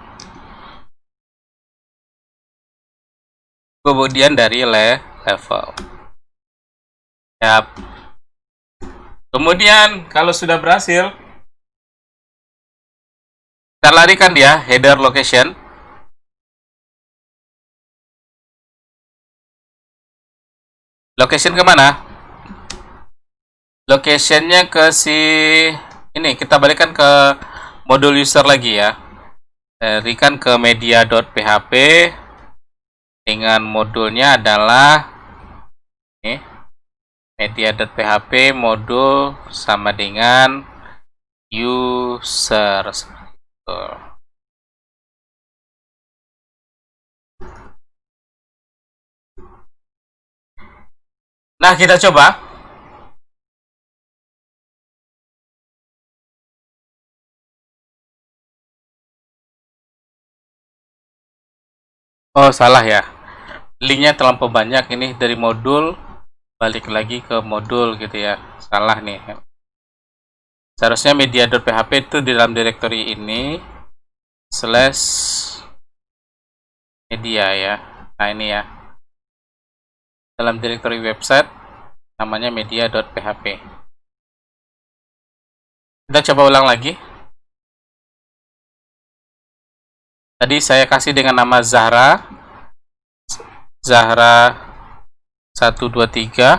B: kemudian dari level. Siap. Kemudian kalau sudah berhasil, kita larikan dia header location. Location kemana? Locationnya ke si ini, kita balikan ke modul user lagi ya. Berikan ke media.php dengan modulnya adalah ini, media.php modul sama dengan user. Nah, kita coba. Oh, salah ya. Linknya terlampau banyak ini, dari modul balik lagi ke modul gitu ya. Salah nih. Seharusnya media.php itu di dalam directory ini / media ya. Nah, ini ya. Dalam directory website namanya media.php. Kita coba ulang lagi. Tadi saya kasih dengan nama Zahra 123,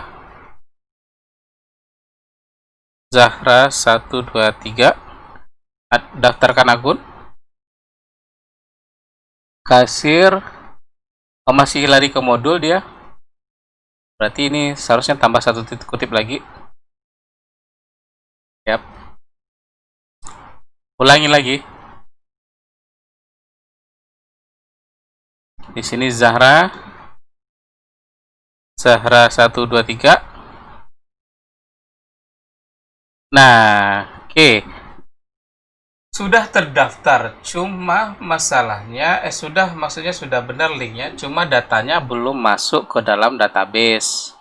B: Zahra 123. Daftarkan akun. Kasir. Oh, masih lari ke modul dia. Berarti ini seharusnya tambah satu titik kutip lagi. Yap. Ulangi lagi. Di sini Zahra 123. Nah, oke. Sudah terdaftar, cuma masalahnya maksudnya sudah benar linknya, cuma datanya belum masuk ke dalam database.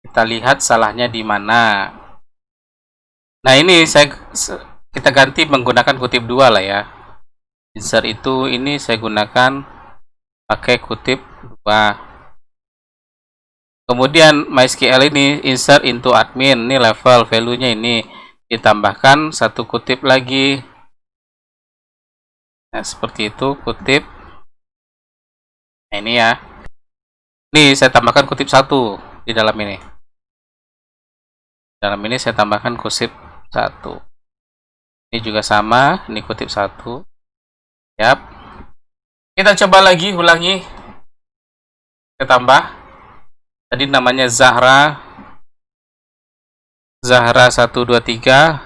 B: Kita lihat salahnya di mana. Nah, ini kita ganti menggunakan kutip 2 lah ya. Insert itu ini saya gunakan pakai kutip 2. Kemudian MySQL ini insert into admin, ini level value-nya ini ditambahkan satu kutip lagi. Nah, seperti itu kutip. Nah, ini ya. Ini saya tambahkan kutip 1 di dalam ini. Dalam ini saya tambahkan kutip 1. Ini juga sama, ini kutip 1. Yap. Kita coba lagi, ulangi. Kita tambah. Tadi namanya Zahra 123,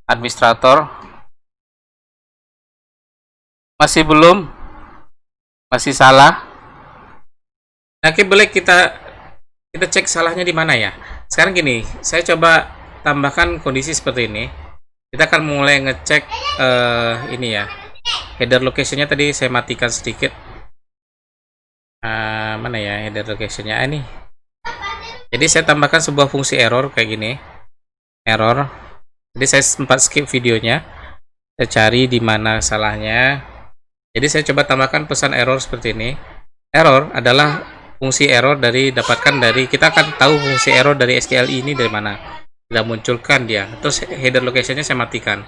B: administrator. Masih belum, masih salah. Oke, boleh kita cek salahnya di mana ya. Sekarang gini, saya coba tambahkan kondisi seperti ini. Kita akan mulai ngecek ini ya, header locationnya tadi saya matikan sedikit. Mana ya header locationnya? Ini. Jadi saya tambahkan sebuah fungsi error kayak gini, error. Jadi saya sempat skip videonya. Saya cari di mana salahnya. Jadi saya coba tambahkan pesan error seperti ini. Error adalah fungsi error dapatkan dari, kita akan tahu fungsi error dari SQL ini dari mana. Tidak munculkan dia. Terus header locationnya saya matikan.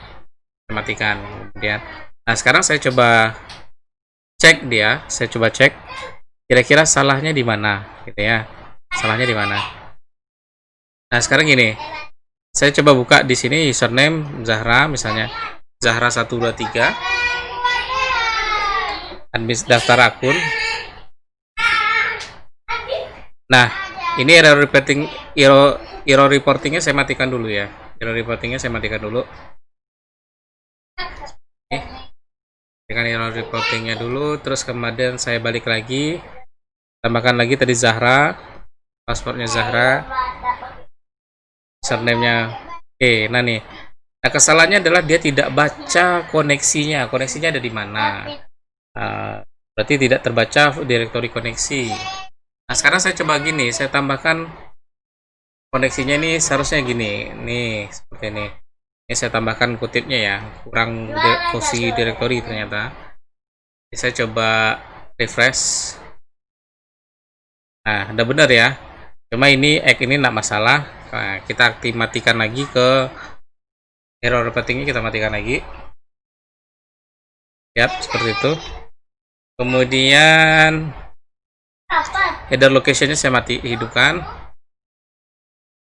B: Kemudian, nah sekarang saya coba cek dia. Saya coba cek kira-kira salahnya di mana, gitu ya. Salahnya di mana? Nah sekarang gini, saya coba buka di sini username Zahra, misalnya Zahra 123. Admin daftar akun. Nah, ini error reportingnya saya matikan dulu ya. Error reportingnya saya matikan dulu. Dengan error reportingnya dulu, terus kemudian saya balik lagi.
A: Tambahkan lagi tadi Zahra, passwordnya Zahra, username-nya. Oke, nah nih. Nah, kesalahannya adalah dia tidak baca koneksinya. Koneksinya ada di mana? Berarti tidak terbaca direktori koneksi. Nah, sekarang saya coba gini, saya tambahkan koneksinya ini seharusnya gini. Nih, seperti ini. Ini saya tambahkan kutipnya ya. Kurang posisi direktori ternyata. Ini saya coba refresh. Nah, udah benar ya. Cuma ini egg ini enggak masalah. Nah, kita matikan lagi ke error repeatingnya, kita matikan lagi. Yap, seperti itu. Kemudian header locationnya saya hidupkan.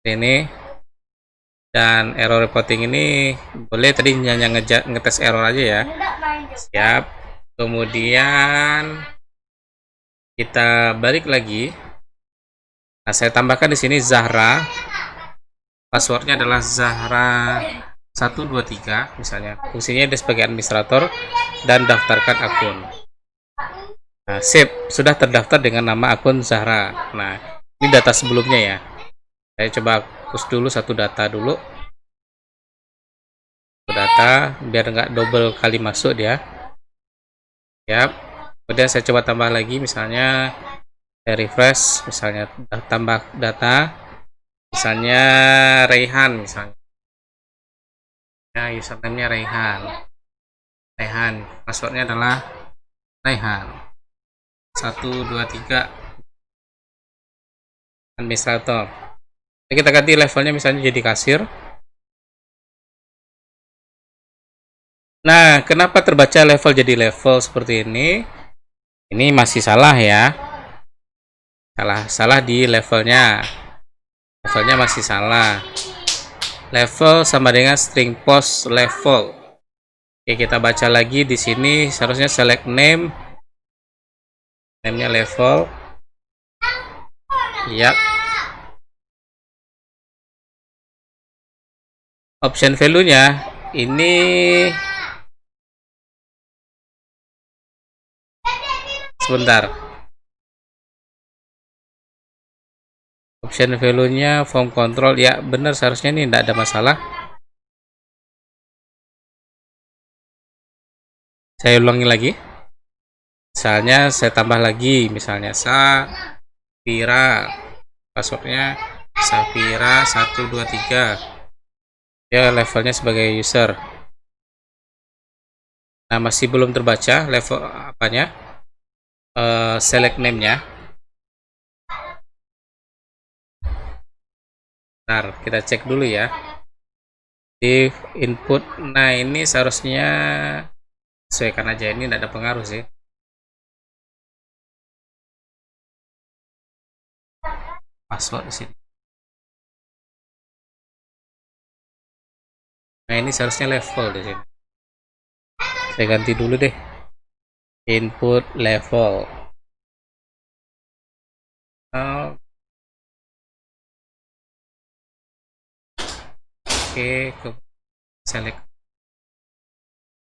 A: Ini. Dan error reporting ini boleh tadi hanya ngetes error aja ya. Siap. Kemudian kita balik lagi. Nah, saya tambahkan di sini Zahra. Passwordnya adalah Zahra 123 misalnya. Fungsinya dia sebagai administrator dan daftarkan akun. Nah, sip, sudah terdaftar dengan nama akun Zahra. Nah, ini data sebelumnya ya. Saya coba hapus dulu satu data dulu. Data biar nggak double kali masuk dia. Yap. Kemudian saya coba tambah lagi, misalnya saya refresh, misalnya tambah data, misalnya Raihan misalnya. Ya, username-nya Raihan. Raihan. Passwordnya adalah Raihan 123 administrator. Jadi kita ganti levelnya misalnya jadi kasir. Nah, kenapa terbaca level jadi level seperti ini? Ini masih salah ya. Salah di levelnya. Levelnya masih salah. Level sama dengan string post level. Oke, kita baca lagi di sini seharusnya select name. Name-nya level. Yap. Option value-nya ini sebentar. Option value-nya form control ya benar, seharusnya ini tidak ada masalah. Saya ulangi lagi. Misalnya saya tambah lagi, misalnya Safira, passwordnya Safira 123. Ya levelnya sebagai user. Nah, masih belum terbaca level apanya, select name-nya. Bentar, kita cek dulu ya. Di input, nah ini seharusnya sesuaikan aja, ini tidak ada pengaruh sih. Password di sini. Nah, ini seharusnya level di sini. Saya ganti dulu deh. Input level. Oke, ke select.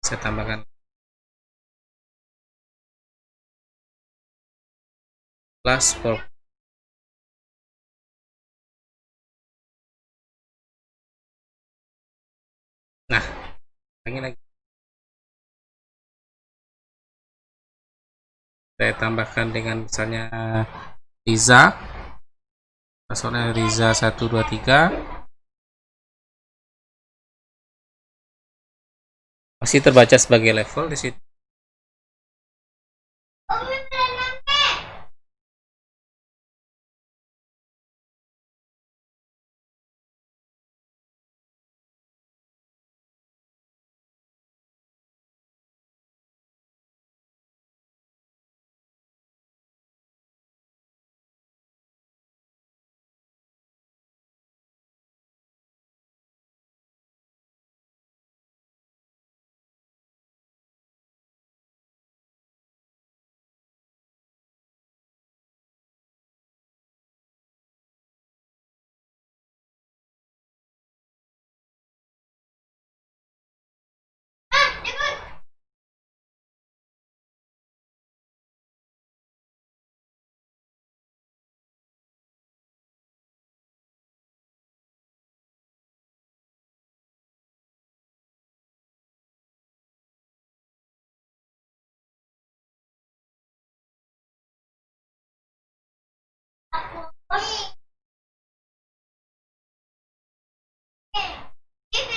A: Saya tambahkan plus for. Nah, lagi. Saya tambahkan dengan misalnya Riza. Passwordnya Riza 123. Masih terbaca sebagai level di situ.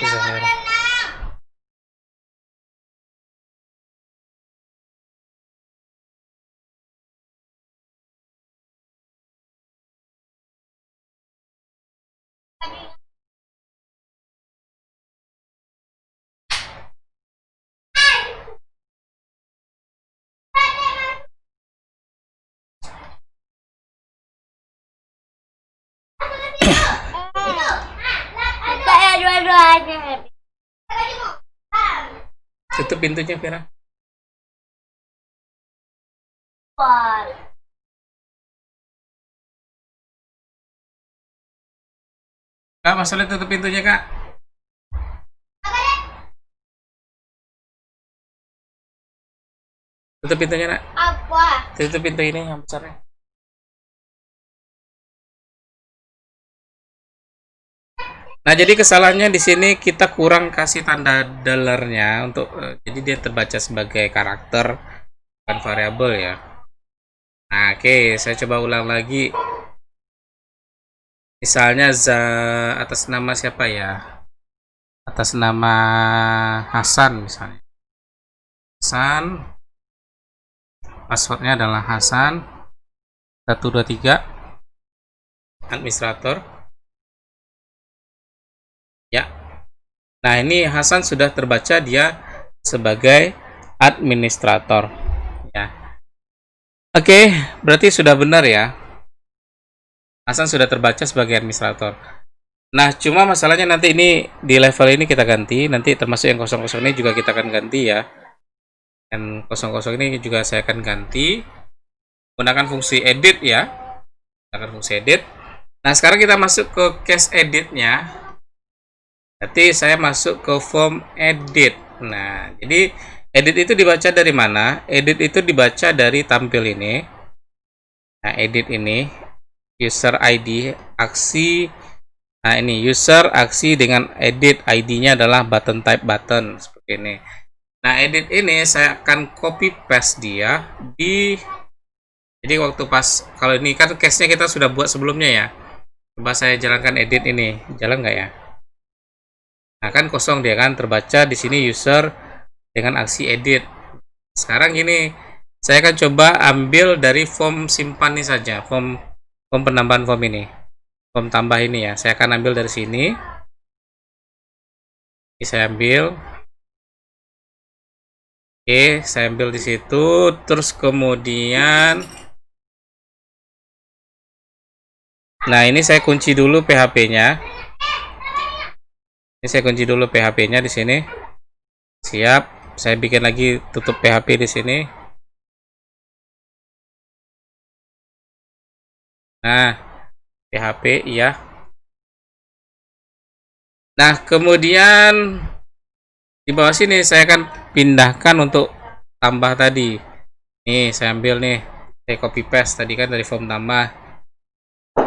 A: Bisa merah.
C: Kayak dua-duanya.
A: Tutup pintunya, Vera. Kak, masalah tutup pintunya, Kak. Tutup pintunya, Nak.
C: Apa?
A: Tutup pintu ini yang besarnya. Nah, jadi kesalahannya di sini kita kurang kasih tanda dollarnya untuk jadi dia terbaca sebagai karakter bukan variabel ya. Nah, oke, saya coba ulang lagi. Misalnya atas nama siapa ya? Atas nama Hasan misalnya. Hasan. Passwordnya adalah Hasan 123 administrator. Ya. Nah, ini Hasan sudah terbaca dia sebagai administrator. Ya. Oke, berarti sudah benar ya. Hasan sudah terbaca sebagai administrator. Nah, cuma masalahnya nanti ini di level ini kita ganti, nanti termasuk yang 00 ini juga kita akan ganti ya. Dan 00 ini juga saya akan ganti menggunakan fungsi edit ya. Menggunakan fungsi edit. Nah, sekarang kita masuk ke case editnya. Berarti saya masuk ke form edit. Nah, jadi edit itu dibaca dari mana? Edit itu dibaca dari tampil ini. Nah, edit ini user ID aksi. Nah, ini user aksi dengan edit ID-nya adalah button type button seperti ini. Nah, edit ini saya akan copy paste dia di, jadi waktu pas, kalau ini kan case-nya kita sudah buat sebelumnya ya. Coba saya jalankan edit ini, jalan nggak ya? Nah, kan kosong dia kan, terbaca di sini user dengan aksi edit. Sekarang gini, saya akan coba ambil dari form simpan ini saja, form penambahan form ini, form tambah ini ya. Saya akan ambil dari sini. Ini saya ambil. Oke, saya ambil di situ, terus kemudian, nah ini saya kunci dulu PHP-nya. Ini saya kunci dulu PHP-nya di sini. Siap, saya bikin lagi tutup PHP di sini. Nah, PHP iya. Nah, kemudian di bawah sini saya akan pindahkan untuk tambah tadi. Nih, saya ambil nih, saya copy paste tadi kan dari form tambah.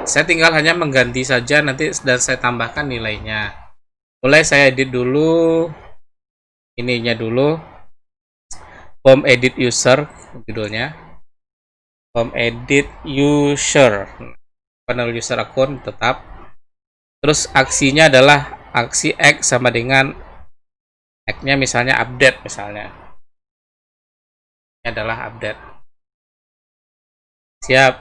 A: Saya tinggal hanya mengganti saja nanti dan saya tambahkan nilainya. Mulai saya edit dulu ininya dulu. Form edit user judulnya. Form edit user. Panel user akun tetap. Terus aksinya adalah aksi X sama dengan X-nya misalnya update misalnya. Ini adalah update. Siap.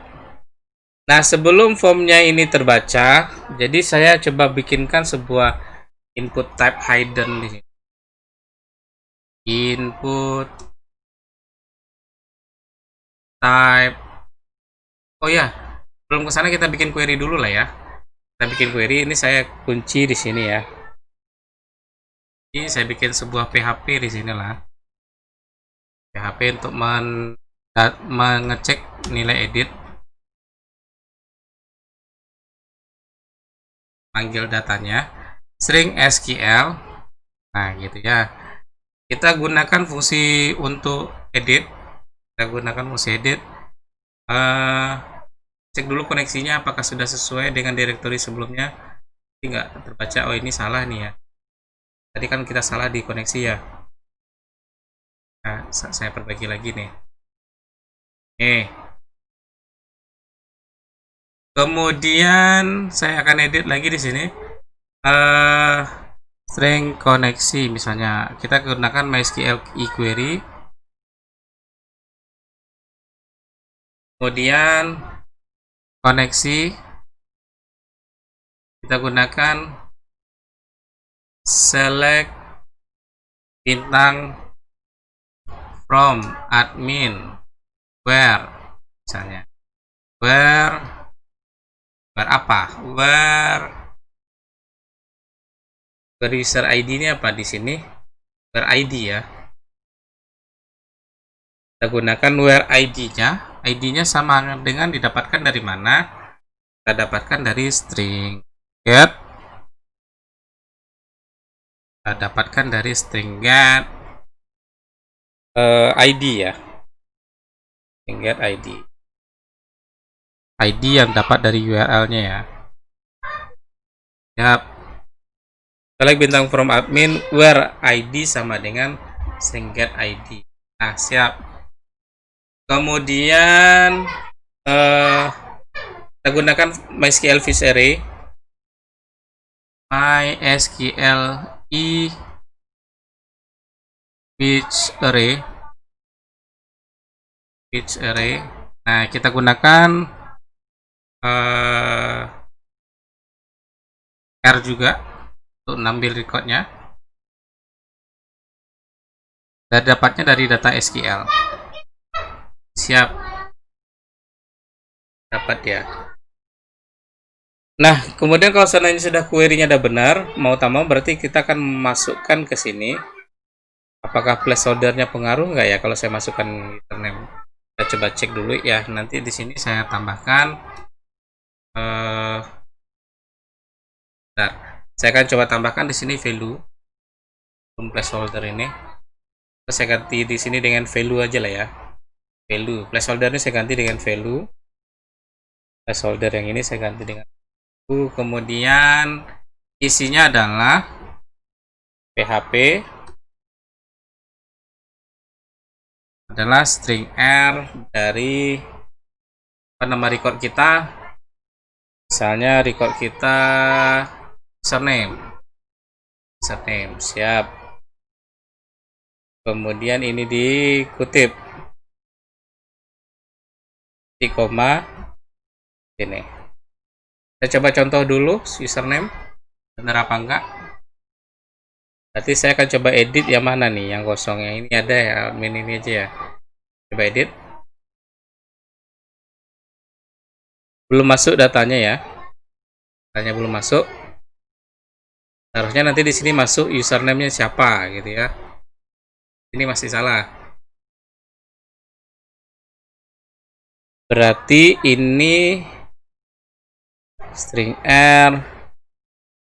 A: Nah, sebelum formnya ini terbaca, jadi saya coba bikinkan sebuah input type hidden di sini. Input type. Oh ya, belum ke sana kita bikin query dulu lah ya. Kita bikin query, ini saya kunci di sini ya. Ini saya bikin sebuah PHP di sini lah. PHP untuk mengecek nilai edit. Panggil datanya string SQL. Nah, gitu ya. Kita gunakan fungsi untuk edit. Kita gunakan fungsi edit. Cek dulu koneksinya apakah sudah sesuai dengan direktori sebelumnya. Ini nggak terbaca. Oh, ini salah nih ya. Tadi kan kita salah di koneksi ya. Nah, saya perbaiki lagi nih. Kemudian saya akan edit lagi di sini.
B: string koneksi, misalnya kita gunakan MySQL eQuery, kemudian koneksi kita gunakan select bintang from admin where, misalnya where apa, where user ID ini apa di sini, where ID ya, kita gunakan where ID-nya sama dengan didapatkan dari mana, kita dapatkan dari string get, kita dapatkan dari string get ID ya, string get ID yang dapat dari URL-nya ya. Yap. Select bintang from admin where ID sama dengan string get ID. Nah, siap. Kemudian kita gunakan MySQL fish array. MySQL fish array. Nah, kita gunakan R juga untuk ngambil recordnya, dan dapatnya dari data SQL. Siap, dapat ya. Nah, kemudian kalau seandainya sudah query-nya sudah benar, mau tak mau berarti kita akan masukkan ke sini. Apakah placeholder-nya pengaruh nggak ya kalau saya masukkan username? Kita coba cek dulu ya. Nanti di sini saya tambahkan. Bentar. Saya akan coba tambahkan di sini value placeholder ini. Saya ganti di sini dengan value aja lah ya. Value placeholder ini saya ganti dengan value. Placeholder yang ini saya ganti dengan value. Kemudian isinya adalah PHP adalah string R dari apa nama record kita, misalnya record kita username, siap. Kemudian ini dikutip di koma ini. Saya coba contoh dulu username benar apa enggak. Berarti saya akan coba edit yang mana nih, yang kosong, yang ini ada ya, admin ini aja ya. Coba edit. Belum masuk datanya ya. Datanya belum masuk. Harusnya nanti di sini masuk username-nya siapa gitu ya. Ini masih salah. Berarti ini string R.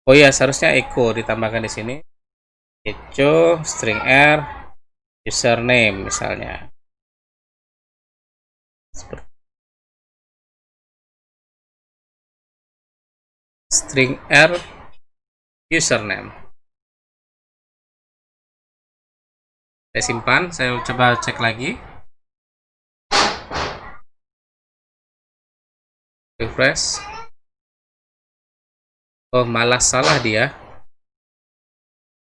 B: Oh ya, seharusnya echo ditambahkan di sini. Echo string R username misalnya. String R username. Saya simpan, saya coba cek lagi. Refresh. Oh, malah salah dia.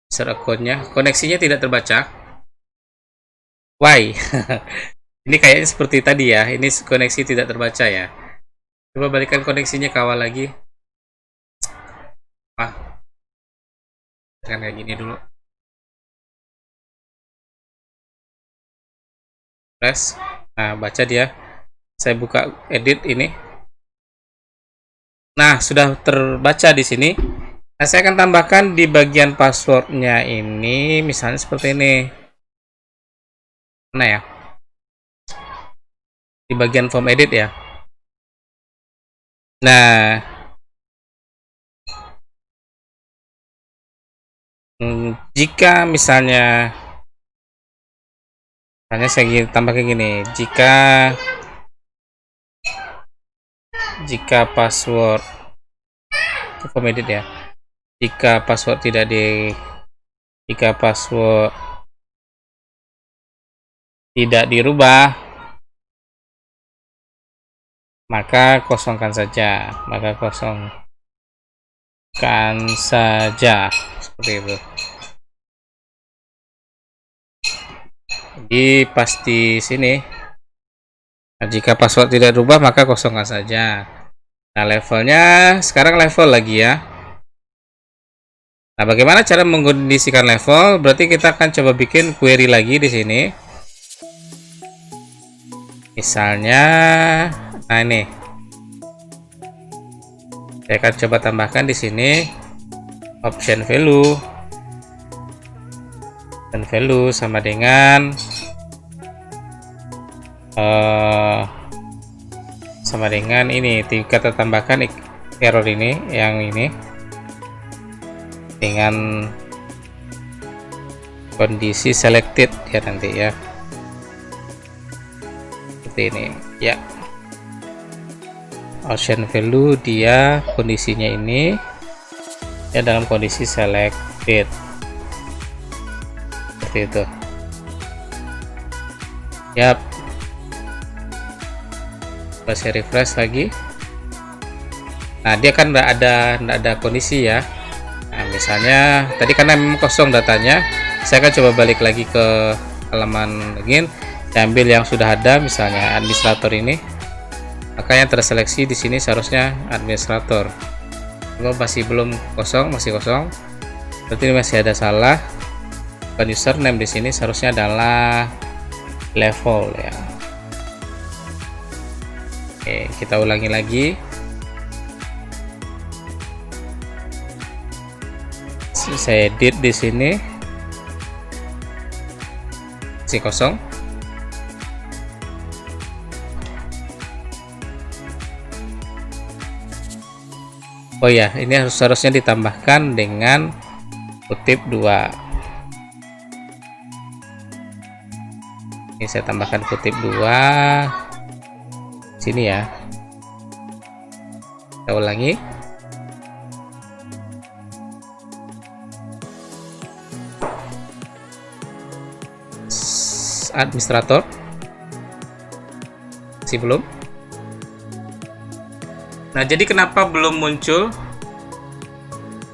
B: User account-nya, koneksinya tidak terbaca. Why? Ini kayaknya seperti tadi ya. Ini koneksi tidak terbaca ya. Coba balikan koneksinya ke awal lagi. Kan kayak gini dulu. Press. Nah, baca dia. Saya buka edit ini. Nah, sudah terbaca di sini. Nah, saya akan tambahkan di bagian passwordnya ini, misalnya seperti ini. Mana ya? Di bagian form edit ya. Nah, jika misalnya saya tambahkan gini, jika password form edit ya. Jika password tidak dirubah, maka kosongkan saja. Maka kosongkan kondisikan saja seperti itu. Jadi pasti sini. Nah, jika password tidak berubah maka kosongkan saja. Nah, levelnya sekarang level lagi ya. Nah, bagaimana cara mengkondisikan level? Berarti kita akan coba bikin query lagi di sini. Misalnya, nah ini. Saya akan coba tambahkan di sini option value. Dan value sama dengan ini, kita tambahkan error ini, yang ini dengan kondisi selected ya nanti ya, seperti ini ya. Option value dia kondisinya ini ya dalam kondisi selected seperti itu. Yap. Saya refresh lagi. Nah, dia kan nggak ada kondisi ya. Nah, misalnya tadi karena memang kosong datanya, saya akan coba balik lagi ke halaman login, ambil yang sudah ada, misalnya administrator ini. Maka yang terseleksi di sini seharusnya administrator. Kalau masih belum kosong, masih kosong, berarti masih ada salah. Bukan username di sini, seharusnya adalah level ya. Oke, kita ulangi lagi. Saya edit di sini. Masih kosong. Oh ya, ini harusnya ditambahkan dengan kutip 2. Ini saya tambahkan kutip 2 sini ya. Kita ulangi. Administrator masih belum. Nah, jadi kenapa belum muncul?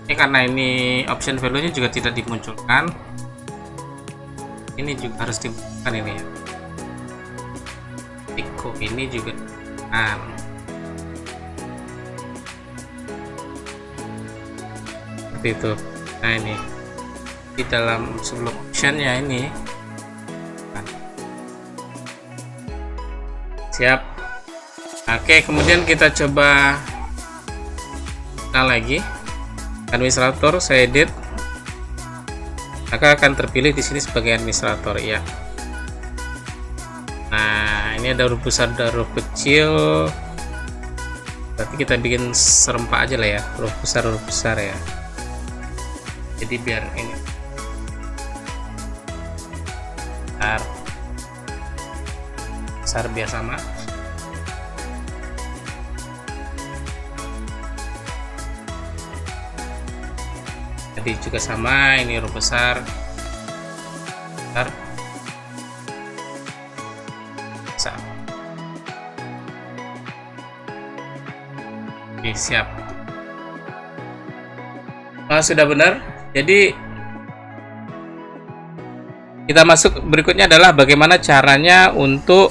B: Ini karena ini option value-nya juga tidak dimunculkan. Ini juga harus dimunculkan ini ya. Tiko ini juga seperti itu. Nah, ini di dalam sebelum optionnya ini. Siap. Oke, kemudian kita coba lagi administrator, saya edit, maka akan terpilih di sini sebagai administrator ya. Nah, ini ada huruf besar dan huruf kecil, berarti kita bikin serempak aja lah ya, huruf besar ya. Jadi biar ini besar biar sama. Jadi juga sama, ini huruf besar. Oke, siap. Sudah benar. Jadi kita masuk, berikutnya adalah bagaimana caranya untuk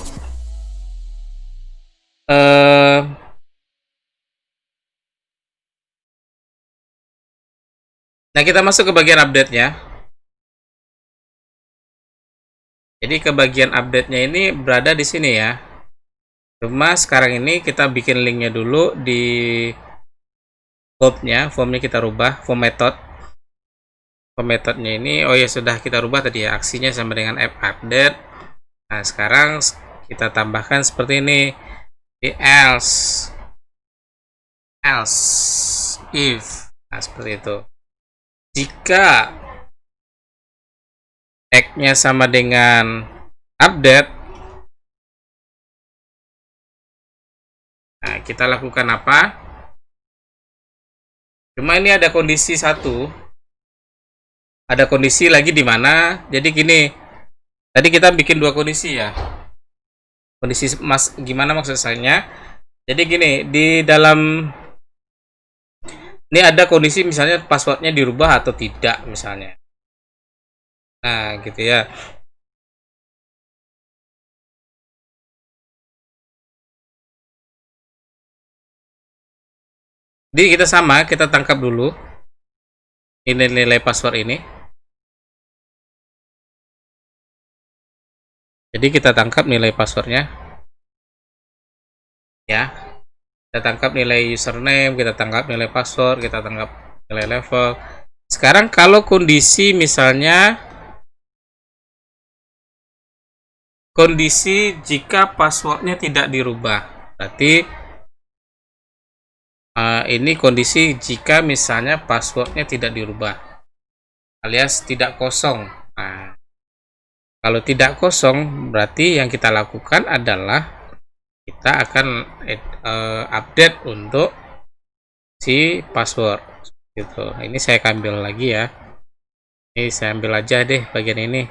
B: nah, kita masuk ke bagian update-nya. Jadi ke bagian update-nya ini berada di sini ya. Cuma sekarang ini kita bikin linknya dulu di formnya kita rubah, form methodnya ini, oh ya sudah kita rubah tadi ya, aksinya sama dengan app update. Nah, sekarang kita tambahkan seperti ini di else if. Nah, seperti itu. Jika tag-nya sama dengan update, nah, kita lakukan apa? Cuma ini ada kondisi satu, ada kondisi lagi di mana. Jadi gini, tadi kita bikin dua kondisi ya. Kondisi gimana maksud saya? Jadi gini, di dalam
A: Ini ada kondisi misalnya passwordnya dirubah atau tidak misalnya. Nah, gitu ya. Jadi kita sama, kita tangkap dulu ini nilai password ini. Jadi kita tangkap nilai passwordnya. Ya. Kita tangkap nilai username, kita tangkap nilai password, kita tangkap nilai level. Sekarang kalau kondisi misalnya kondisi jika passwordnya tidak dirubah, berarti ini kondisi jika misalnya passwordnya tidak dirubah alias tidak kosong. Nah, kalau tidak kosong berarti yang kita lakukan adalah kita akan update untuk si password gitu. Ini saya ambil lagi ya, ini saya ambil aja deh bagian ini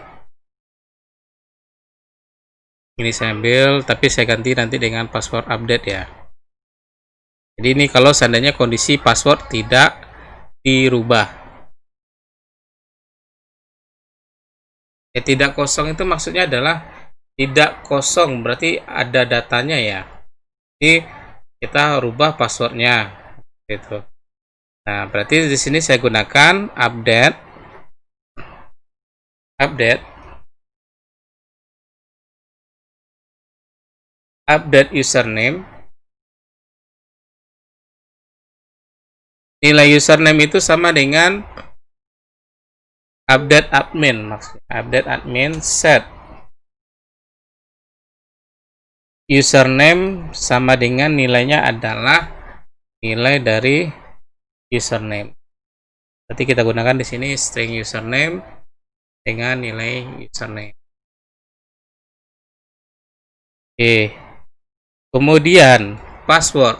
A: saya ambil, tapi saya ganti nanti dengan password update ya. Jadi ini kalau seandainya kondisi password tidak dirubah. Ya, tidak kosong itu maksudnya adalah tidak kosong, berarti ada datanya ya. Jadi kita rubah passwordnya gitu. Nah, berarti di sini saya gunakan update username. Nilai username itu sama dengan update admin, maksudnya update admin set username sama dengan nilainya adalah nilai dari username. Berarti kita gunakan di sini string username dengan nilai username. Oke. Kemudian password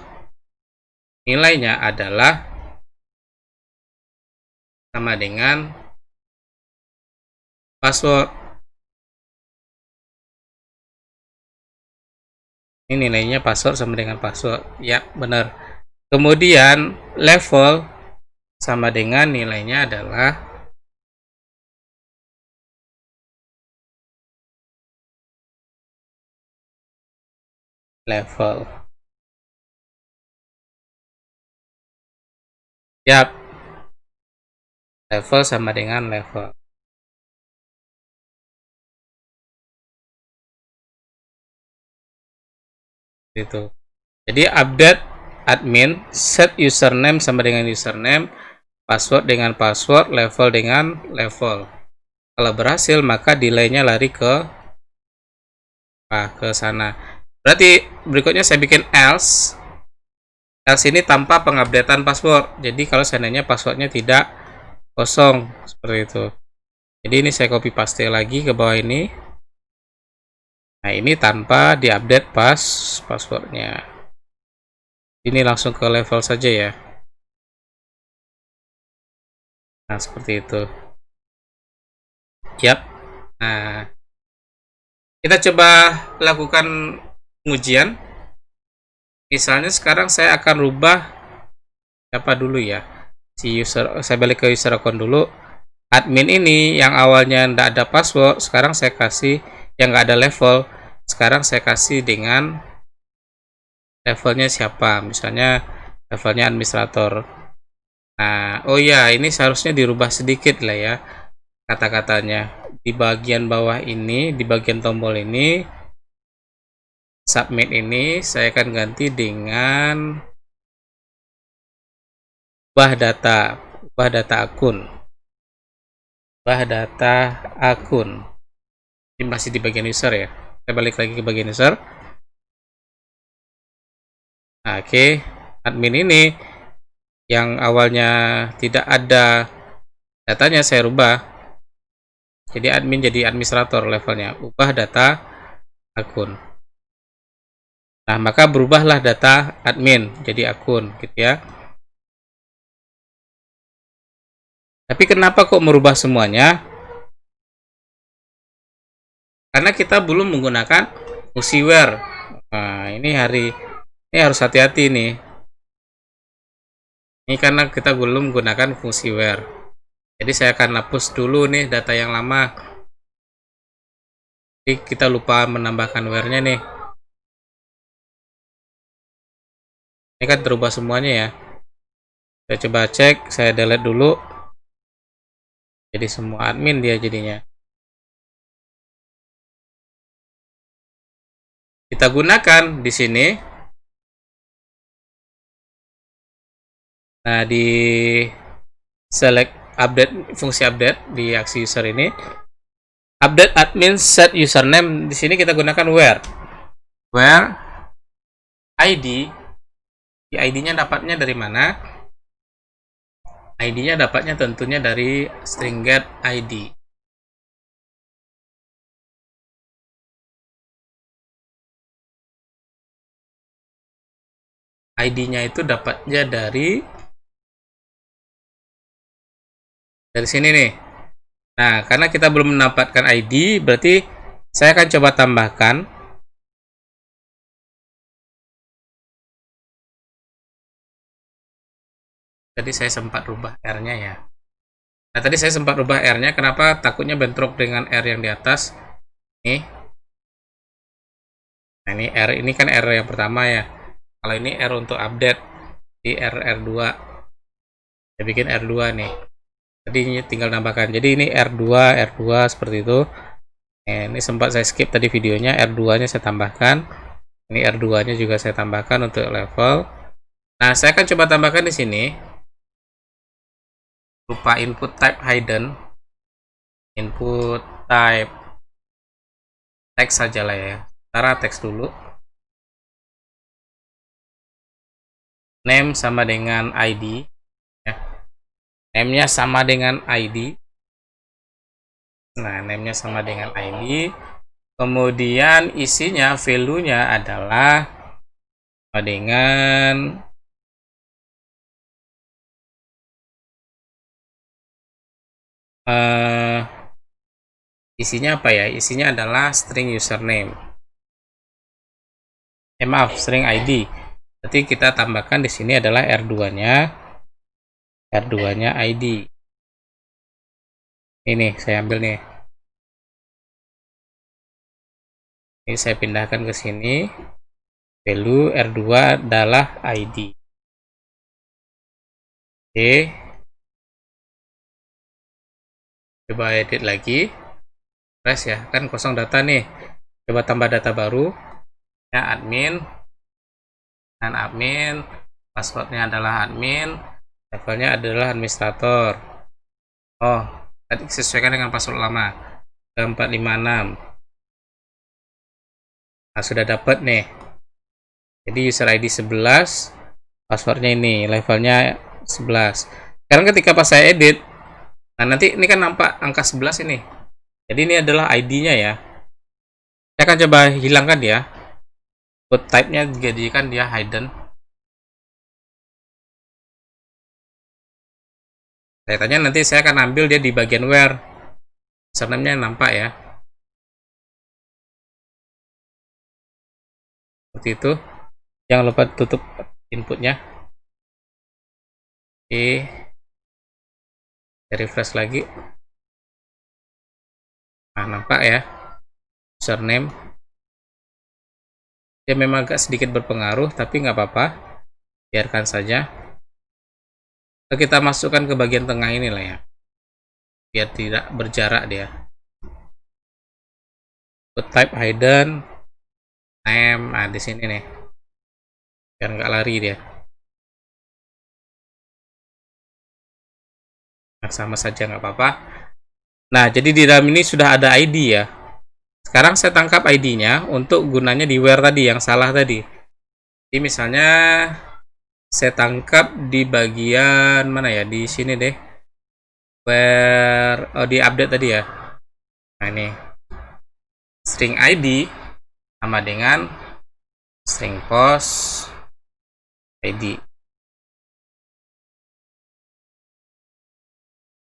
A: nilainya adalah sama dengan password. Ini nilainya password sama dengan password. Ya, benar. Kemudian level sama dengan nilainya adalah level. Yap. Level sama dengan level. Itu. Jadi update admin, set username sama dengan username, password dengan password, level dengan level. Kalau berhasil maka delaynya lari ke sana. Berarti berikutnya saya bikin else. Else ini tanpa pengupdatean password. Jadi kalau seandainya passwordnya tidak kosong seperti itu. Jadi ini saya copy paste lagi ke bawah ini. Nah, ini tanpa diupdate passwordnya. Ini langsung ke level saja ya. Nah, seperti itu. Yap. Nah, kita coba lakukan pengujian. Misalnya sekarang saya akan rubah apa dulu ya. Si user, saya balik ke user account dulu. Admin ini yang awalnya tidak ada password, sekarang saya kasih yang nggak ada level. Sekarang saya kasih dengan levelnya siapa, misalnya levelnya administrator. Nah, oh ya, ini seharusnya dirubah sedikit lah ya kata-katanya. Di bagian bawah ini, di bagian tombol ini, submit ini saya akan ganti dengan ubah data akun. Ini masih di bagian user ya. Saya balik lagi ke bagian user. Nah, oke. Admin ini yang awalnya tidak ada datanya saya rubah. Jadi admin jadi administrator levelnya. Ubah data akun. Nah, maka berubahlah data admin jadi akun gitu ya. Tapi kenapa kok merubah semuanya? Karena kita belum menggunakan fungsi where. Nah, ini harus hati-hati nih. Ini karena kita belum gunakan fungsi where. Jadi saya akan hapus dulu nih data yang lama. Jadi kita lupa menambahkan where-nya nih. Ini kan terubah semuanya ya. Saya coba cek, saya delete dulu. Jadi semua admin dia jadinya. Kita gunakan di sini. Nah, di select update, fungsi update di aksi user ini. Update admin set username, di sini kita gunakan where. Where ID. Di ID-nya dapatnya dari mana? ID-nya dapatnya tentunya dari string get ID. ID-nya itu dapatnya dari sini nih. Nah, karena kita belum mendapatkan ID, berarti saya akan coba tambahkan. Tadi saya sempat rubah R-nya ya. Nah, tadi saya sempat rubah R-nya. Kenapa? Takutnya bentrok dengan R yang di atas. Nih. Nah, ini R, ini kan R yang pertama ya. Kalau ini R untuk update di R2. Saya bikin R2 nih. Tadi ini tinggal nambahkan. Jadi ini R2 seperti itu. Nah, ini sempat saya skip tadi videonya. R2-nya saya tambahkan. Ini R2-nya juga saya tambahkan untuk level. Nah, saya akan coba tambahkan di sini. Lupa input type hidden. Input type teks saja lah ya. Sementara teks dulu. Name sama dengan ID. Ya. Name-nya sama dengan ID. Nah, name-nya sama dengan ID. Kemudian isinya, value-nya adalah sama dengan isinya apa ya? Isinya adalah string username. Maaf, string ID. Berarti kita tambahkan di sini adalah R2-nya. R2-nya ID. Ini saya ambil nih. Ini saya pindahkan ke sini. Value R2 adalah ID. Oke. Coba edit lagi. Press ya, kan kosong data nih. Coba tambah data baru. Ya, admin. Dan admin. Passwordnya adalah admin. Levelnya adalah administrator. Oh, tadi sesuaikan dengan password lama. 456. Nah, sudah dapat nih. Jadi user ID 11, passwordnya ini, levelnya 11. Sekarang ketika pas saya edit, nah nanti ini kan nampak angka 11 ini. Jadi ini adalah ID-nya ya. Saya akan coba hilangkan dia. Input type-nya dijadikan dia hidden. Saya tanya nanti saya akan ambil dia di bagian where. Username-nya nampak ya. Seperti itu. Jangan lupa tutup inputnya. Oke. Saya refresh lagi. Nah, nampak ya. Username. Dia memang agak sedikit berpengaruh, tapi nggak apa-apa. Biarkan saja. Kita masukkan ke bagian tengah ini lah ya. Biar tidak berjarak dia. Type hidden. Name. Nah, di sini nih. Biar nggak lari dia. Nah, sama saja nggak apa-apa. Nah, jadi di dalam ini sudah ada ID ya. Sekarang saya tangkap ID-nya untuk gunanya di where tadi yang salah tadi. Jadi misalnya saya tangkap di bagian mana ya? Di sini deh. Where di update tadi ya. Nah, ini. String ID sama dengan string post ID.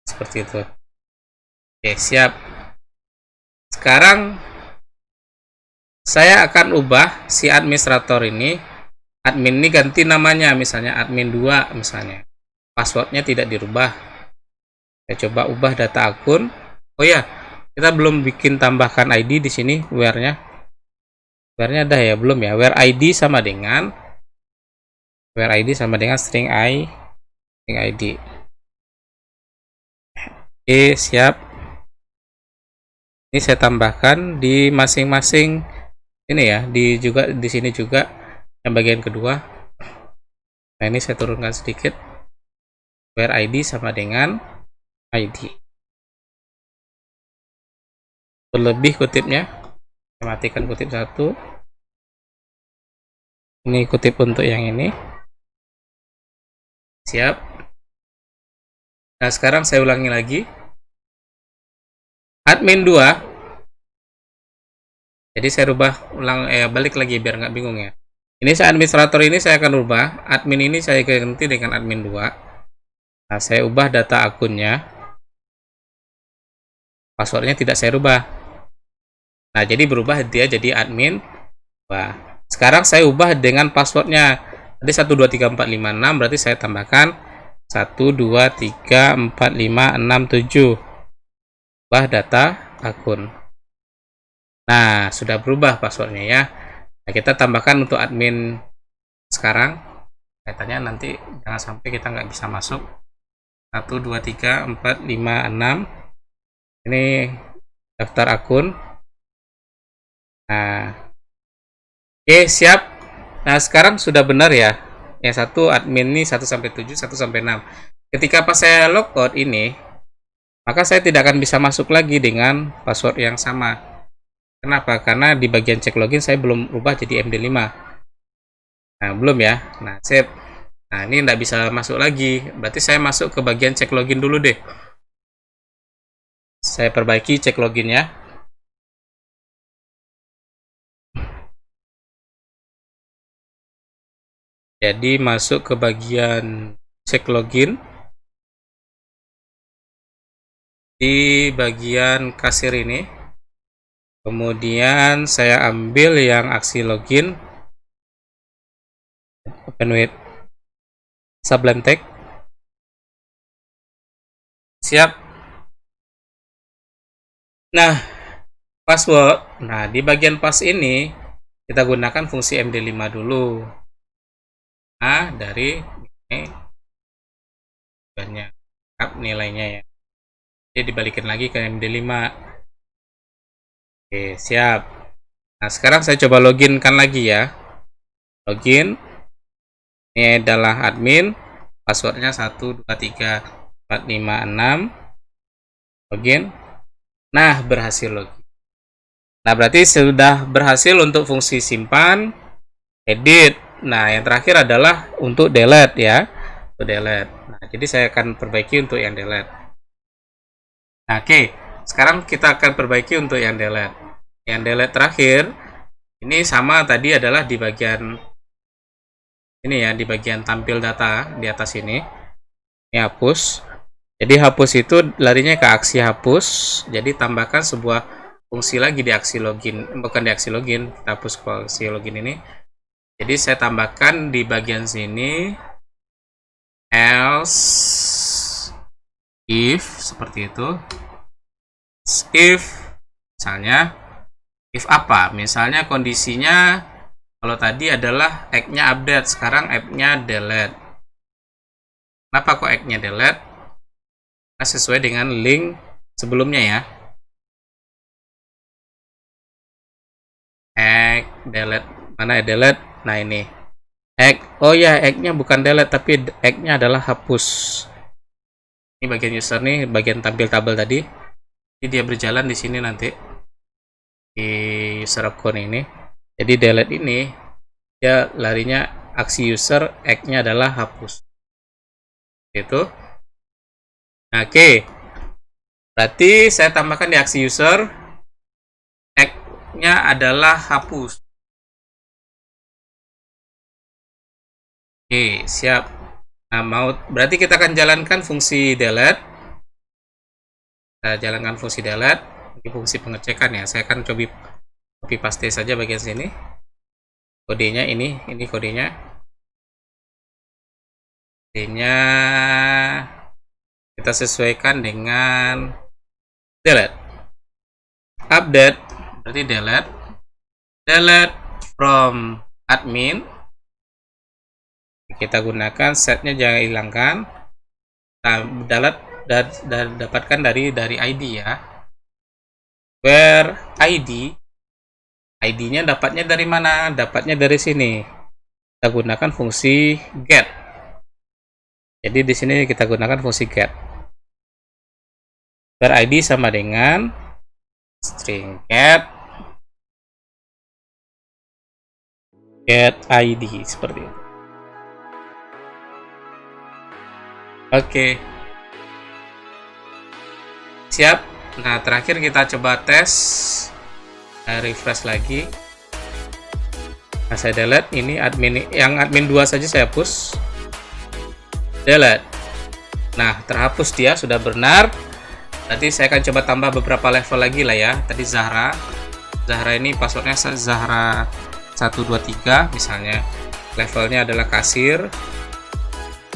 A: Seperti itu. Oke, siap. Sekarang saya akan ubah si administrator ini. Admin ini ganti namanya, misalnya admin 2 misalnya. passwordnya tidak dirubah. Saya coba ubah data akun. Oh ya, kita belum bikin tambahkan ID di sini, where-nya. Where-nya ada ya, belum ya. Where ID sama dengan string ID. Oke, siap. Ini saya tambahkan di masing-masing ini ya, di sini juga yang bagian kedua. Nah, ini saya turunkan sedikit. Where ID sama dengan ID. Berlebih kutipnya. Saya matikan kutip satu. Ini kutip untuk yang ini. Siap. Nah, sekarang saya ulangi lagi. Admin 2. Jadi saya rubah balik lagi biar nggak bingung ya. Ini saya administrator ini saya akan rubah. Admin ini saya ganti dengan admin 2. Nah, saya ubah data akunnya. Passwordnya tidak saya rubah. Nah, jadi berubah dia jadi admin 2. Sekarang saya ubah dengan passwordnya. Tadi 123456, berarti saya tambahkan 12345667. Ubah data akun. Nah, sudah berubah passwordnya ya. Nah, kita tambahkan untuk admin sekarang. Kaitannya nanti jangan sampai kita nggak bisa masuk. 123456. Ini daftar akun. Nah, oke, siap. Nah, sekarang sudah benar ya. Yang satu admin ini 1-7, 1-6. Ketika pas saya logout ini, maka saya tidak akan bisa masuk lagi dengan password yang sama. Kenapa? Karena di bagian cek login saya belum rubah jadi MD5. Nah, belum ya. Nah, save. Nah, ini tidak bisa masuk lagi. Berarti saya masuk ke bagian cek login dulu deh. Saya perbaiki cek loginnya. Jadi masuk ke bagian cek login. Di bagian kasir ini. Kemudian saya ambil yang aksi login. Open with Sublime Text. Siap. Nah, password. Nah, di bagian pas ini kita gunakan fungsi MD5 dulu. Nah, dari ini banyak nilainya ya. Jadi dibalikin lagi ke MD5. Oke, siap. Nah, sekarang saya coba loginkan lagi ya. Login. Ini adalah admin. Passwordnya 123456. Login. Nah, berhasil login. Nah, berarti sudah berhasil untuk fungsi simpan, edit. Nah, yang terakhir adalah untuk delete ya. Untuk delete. Nah, jadi saya akan perbaiki untuk yang delete. Nah, oke. Sekarang kita akan perbaiki untuk yang delete. Yang delete terakhir ini sama tadi adalah di bagian ini ya, di bagian tampil data di atas ini. Ini hapus. Jadi hapus itu larinya ke aksi hapus. Jadi tambahkan sebuah fungsi lagi di aksi login, bukan di aksi login, kita hapus ke aksi login ini. Jadi saya tambahkan di bagian sini else if seperti itu. If misalnya if apa? Misalnya kondisinya kalau tadi adalah egg-nya update, sekarang egg-nya delete. Kenapa kok egg-nya delete? Nah, sesuai dengan link sebelumnya ya. Egg delete, mana ya delete? Nah, ini egg. Oh ya, egg-nya bukan delete tapi egg-nya adalah hapus. Ini bagian user nih, bagian tampil tabel tadi. Jadi dia berjalan di sini nanti di user account ini. Jadi delete ini dia larinya aksi user, egg-nya adalah hapus. Itu. Oke. Berarti saya tambahkan di aksi user, egg-nya adalah hapus. Oke, siap. Nah, berarti kita akan jalankan fungsi delete. Kita jalankan fungsi delete. Ini fungsi pengecekan ya. Saya akan coba copy paste saja bagian sini. Kodenya ini kodenya.
B: Ini-nya kita sesuaikan dengan delete. Update berarti delete from admin. Kita gunakan setnya, jangan hilangkan. Delete dan dapatkan dari ID ya. Where ID-nya dapatnya dari mana? Dapatnya dari sini. Kita gunakan fungsi get. Jadi di sini kita gunakan fungsi get. Where ID sama dengan string get ID seperti itu. Oke. Siap. Nah, terakhir kita coba tes. Refresh lagi. Nah, saya delete ini admin, yang admin 2 saja saya hapus. Delete. Nah, terhapus dia, sudah benar. Nanti saya akan coba tambah beberapa level lagi lah ya. Tadi Zahra ini passwordnya Zahra 123 misalnya. Levelnya adalah kasir.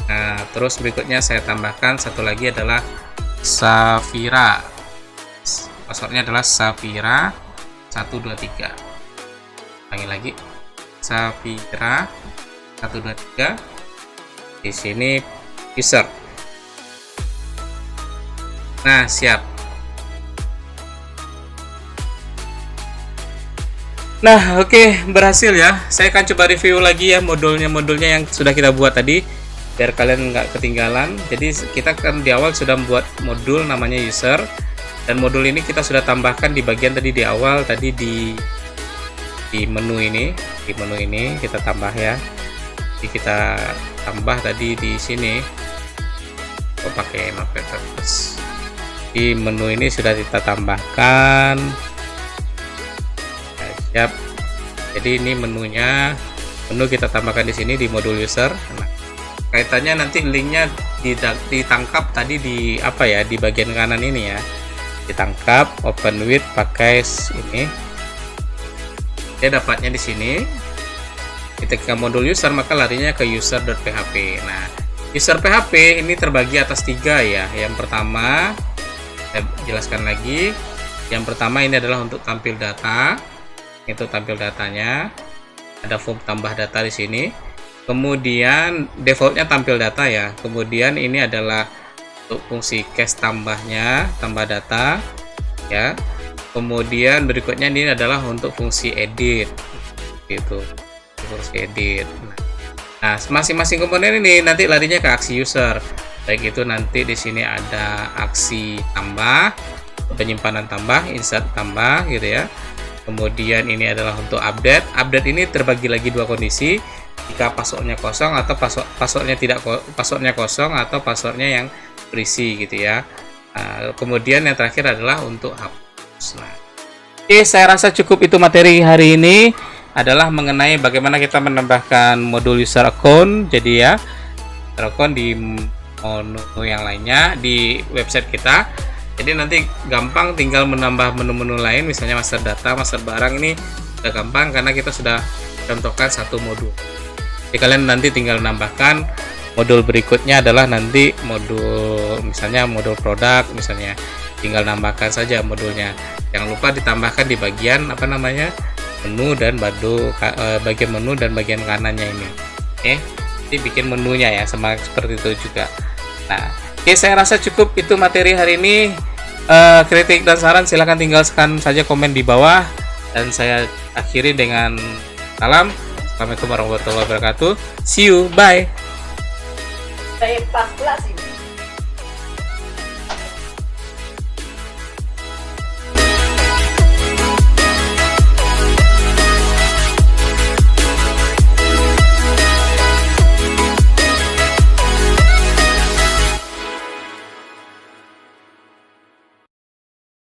B: Nah, terus berikutnya saya tambahkan satu lagi adalah Safira. Passwordnya adalah Safira 123. Panggil lagi Safira 123. Di sini user. Nah, siap. Nah, oke, berhasil ya. Saya akan coba review lagi ya modulnya yang sudah kita buat tadi, biar kalian nggak ketinggalan. Jadi kita kan di awal sudah membuat modul namanya user, dan modul ini kita sudah tambahkan di bagian tadi di awal tadi di menu ini. Di menu ini kita tambah ya. Jadi kita tambah tadi di sini. Oh, pakai notepad terus. Di menu ini sudah kita tambahkan. Nah, siap. Jadi ini menu kita tambahkan di sini di modul user. Nah, kaitannya nanti linknya ditangkap tadi di apa ya, di bagian kanan ini ya, ditangkap open with pakai ini, dia dapatnya di sini. Ketika modul user maka larinya ke user.php. Nah, user PHP ini terbagi atas 3 ya. Yang pertama saya jelaskan lagi, yang pertama ini adalah untuk tampil data, itu tampil datanya, ada form tambah data di sini. Kemudian defaultnya tampil data ya. Kemudian ini adalah untuk fungsi cache tambahnya, tambah data ya. Kemudian berikutnya ini adalah untuk fungsi edit, gitu, fungsi edit. Nah, masing-masing komponen ini nanti larinya ke aksi user. Baik itu nanti di sini ada aksi tambah, penyimpanan tambah, insert tambah, gitu ya. Kemudian ini adalah untuk update. Update ini terbagi lagi 2 kondisi. Jika passwordnya kosong atau passwordnya kosong atau passwordnya yang berisi gitu ya. Nah, kemudian yang terakhir adalah untuk hapus. Nah, oke, saya rasa cukup itu materi hari ini adalah mengenai bagaimana kita menambahkan modul user account. Jadi ya, user account di menu yang lainnya di website kita. Jadi nanti gampang tinggal menambah menu-menu lain, misalnya master data, master barang, ini sudah gampang karena kita sudah contohkan satu modul. Jadi kalian nanti tinggal menambahkan modul berikutnya adalah nanti modul, misalnya modul produk, misalnya tinggal nambahkan saja modulnya. Jangan lupa ditambahkan di bagian apa namanya, menu dan bagian menu dan bagian kanannya ini. Oke, jadi bikin menunya ya, sama seperti itu juga. Nah, oke, saya rasa cukup itu materi hari ini. Kritik dan saran silahkan tinggalkan saja komen di bawah, dan saya akhiri dengan salam. Assalamualaikum warahmatullahi wabarakatuh. See you, bye.
C: Saya pas kelas ini.